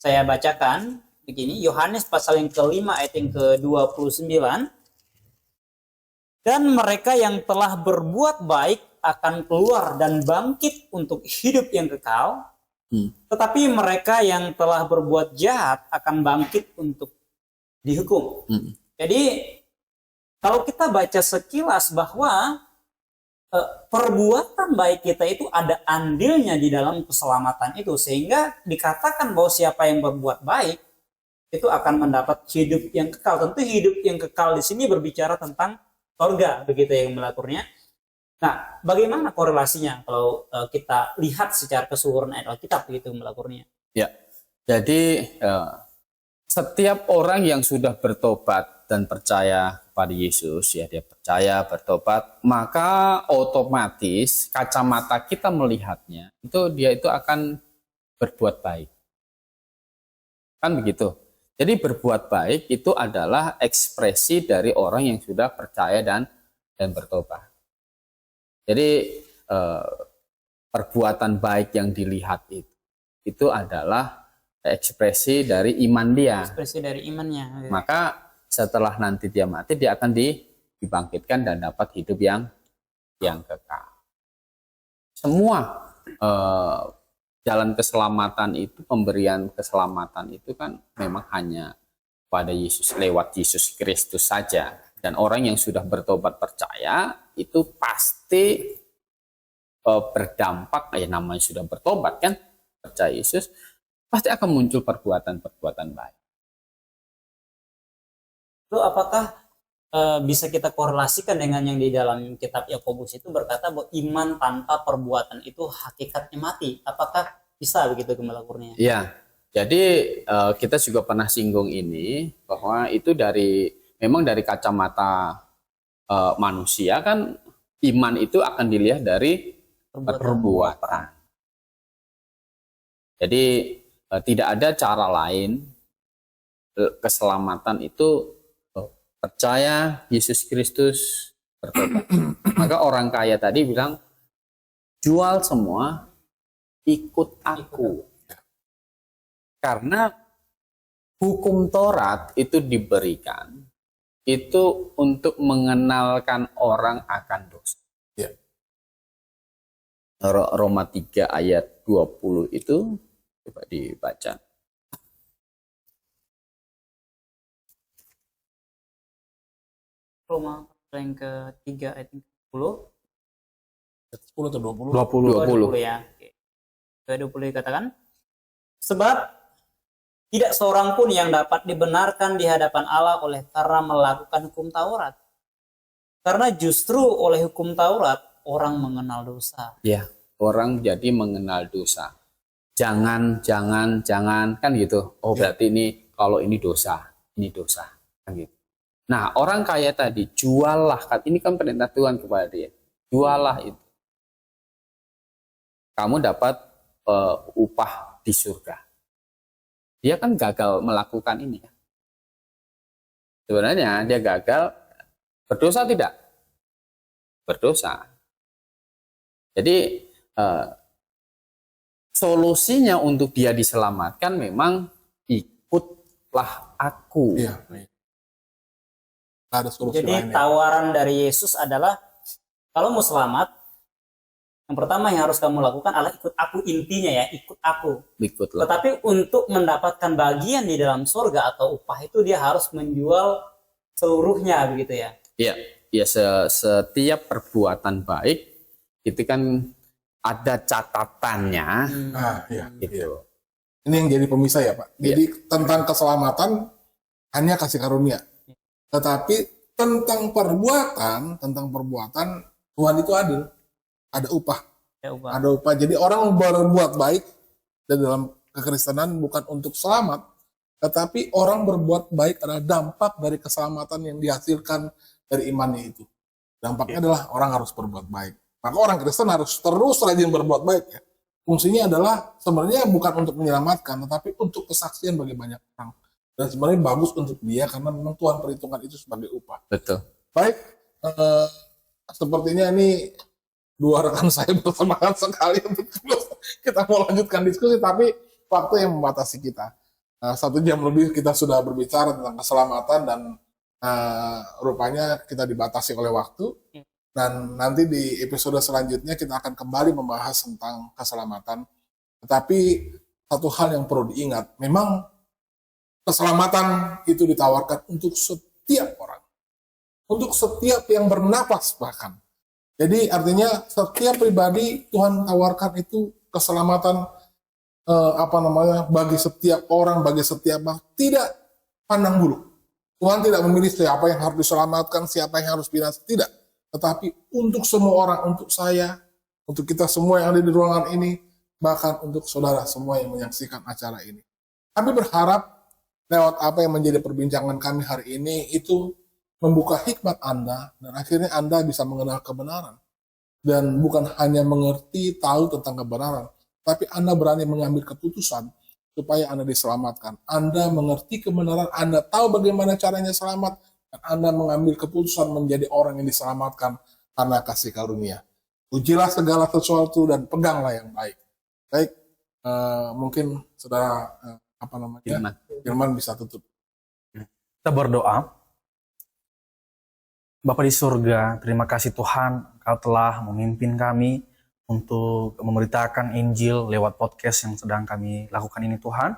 Saya bacakan begini, Yohanes pasal yang ke-5 ayat yang ke-29. Dan mereka yang telah berbuat baik akan keluar dan bangkit untuk hidup yang kekal. Tetapi mereka yang telah berbuat jahat akan bangkit untuk dihukum. Jadi kalau kita baca sekilas bahwa perbuatan baik kita itu ada andilnya di dalam keselamatan itu, sehingga dikatakan bahwa siapa yang berbuat baik itu akan mendapat hidup yang kekal. Tentu hidup yang kekal di sini berbicara tentang surga, begitu yang melakurnya. Nah, bagaimana korelasinya kalau kita lihat secara keseluruhan ayat Alkitab begitu melakurnya? Ya, jadi setiap orang yang sudah bertobat dan percaya kepada Yesus, ya dia percaya, bertobat, maka otomatis kacamata kita melihatnya, dia itu akan berbuat baik. Kan begitu. Jadi berbuat baik itu adalah ekspresi dari orang yang sudah percaya dan bertobat. Jadi perbuatan baik yang dilihat itu adalah ekspresi dari iman dia. Ekspresi dari imannya. Maka setelah nanti dia mati, dia akan dibangkitkan dan dapat hidup yang kekal. Semua jalan keselamatan itu, pemberian keselamatan itu kan memang hanya pada Yesus, lewat Yesus Kristus saja. Dan orang yang sudah bertobat percaya itu pasti berdampak, ya namanya sudah bertobat kan, percaya Yesus, pasti akan muncul perbuatan-perbuatan baik. Lalu apakah bisa kita korelasikan dengan yang di dalam kitab Yakobus itu berkata bahwa iman tanpa perbuatan itu hakikatnya mati? Apakah bisa begitu Gembala Kurnia? Iya, jadi kita juga pernah singgung ini, bahwa itu memang dari kacamata manusia kan, iman itu akan dilihat dari perbuatan. Jadi tidak ada cara lain keselamatan itu percaya Yesus Kristus, bertobat. Maka orang kaya tadi bilang, jual semua, ikut aku. Karena hukum Taurat itu diberikan itu untuk mengenalkan orang akan dosa. Ya. Roma 3 ayat 20 itu coba dibaca. Roma yang ke-3 ayat 10. 10 atau 20? 20. 20. 20 ya. Oke. Ke 20 dikatakan, sebab tidak seorang pun yang dapat dibenarkan di hadapan Allah oleh karena melakukan hukum Taurat. Karena justru oleh hukum Taurat orang mengenal dosa. Ya, orang jadi mengenal dosa. Jangan kan gitu. Oh, berarti ini kalau ini dosa kan gitu. Nah, orang kaya tadi juallah, ini kan perintah Tuhan kepada dia. Juallah itu. Kamu dapat upah di surga. Dia kan gagal melakukan ini. Sebenarnya dia gagal, berdosa tidak? Berdosa. Jadi solusinya untuk dia diselamatkan memang ikutlah aku. Iya. Nggak ada solusi Jadi lainnya. tawaran dari Yesus adalah kalau mau selamat, yang pertama yang harus kamu lakukan adalah ikut aku, intinya ya, ikut aku. Ikutlah. Tetapi untuk mendapatkan bagian di dalam surga atau upah itu dia harus menjual seluruhnya begitu ya. Iya, ya setiap perbuatan baik itu kan ada catatannya, Nah, iya. gitu. Ini yang jadi pemisah ya Pak. Iya. Jadi tentang keselamatan hanya kasih karunia. Tetapi tentang perbuatan Tuhan itu adil. Ada upah. Ya, upah. Ada upah. Jadi orang berbuat baik dan dalam kekristenan bukan untuk selamat, tetapi orang berbuat baik adalah dampak dari keselamatan yang dihasilkan dari imannya itu. Dampaknya adalah orang harus berbuat baik. Maka orang Kristen harus terus rajin berbuat baik ya. Fungsinya adalah sebenarnya bukan untuk menyelamatkan, tetapi untuk kesaksian bagi banyak orang. Dan sebenarnya bagus untuk dia karena memang Tuhan perhitungkan itu sebagai upah. Betul. Baik, sepertinya ini dua rekan saya bersemangat sekali untuk kita mau lanjutkan diskusi, tapi waktu yang membatasi kita. 1 jam lebih kita sudah berbicara tentang keselamatan dan rupanya kita dibatasi oleh waktu. Dan nanti di episode selanjutnya kita akan kembali membahas tentang keselamatan. Tetapi satu hal yang perlu diingat, memang keselamatan itu ditawarkan untuk setiap orang. Untuk setiap yang bernapas bahkan. Jadi artinya setiap pribadi Tuhan tawarkan itu keselamatan bagi setiap orang, bagi setiap bangsa. Tidak pandang bulu. Tuhan tidak memilih siapa yang harus diselamatkan, siapa yang harus binasa. Tidak. Tetapi untuk semua orang, untuk saya, untuk kita semua yang ada di ruangan ini, bahkan untuk saudara semua yang menyaksikan acara ini. Kami berharap lewat apa yang menjadi perbincangan kami hari ini itu membuka hikmat Anda dan akhirnya Anda bisa mengenal kebenaran. Dan bukan hanya mengerti, tahu tentang kebenaran, tapi Anda berani mengambil keputusan supaya Anda diselamatkan. Anda mengerti kebenaran, Anda tahu bagaimana caranya selamat, dan Anda mengambil keputusan menjadi orang yang diselamatkan karena kasih karunia. Ujilah segala sesuatu dan peganglah yang baik. Baik, mungkin saudara Firman bisa tutup. Kita berdoa. Bapa di surga, terima kasih Tuhan, Kau telah memimpin kami untuk memberitakan Injil lewat podcast yang sedang kami lakukan ini Tuhan.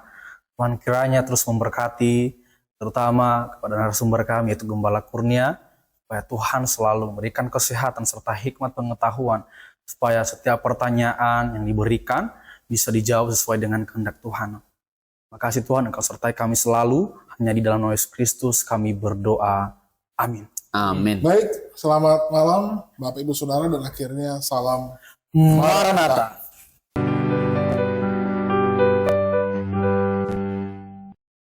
Tuhan kiranya terus memberkati, terutama kepada narasumber kami yaitu Gembala Kurnia, supaya Tuhan selalu memberikan kesehatan serta hikmat pengetahuan, supaya setiap pertanyaan yang diberikan bisa dijawab sesuai dengan kehendak Tuhan. Terima kasih Tuhan, Engkau sertai kami selalu, hanya di dalam nama Yesus Kristus kami berdoa. Amin. Amin. Baik, selamat malam Bapak Ibu Saudara dan akhirnya salam Maranatha.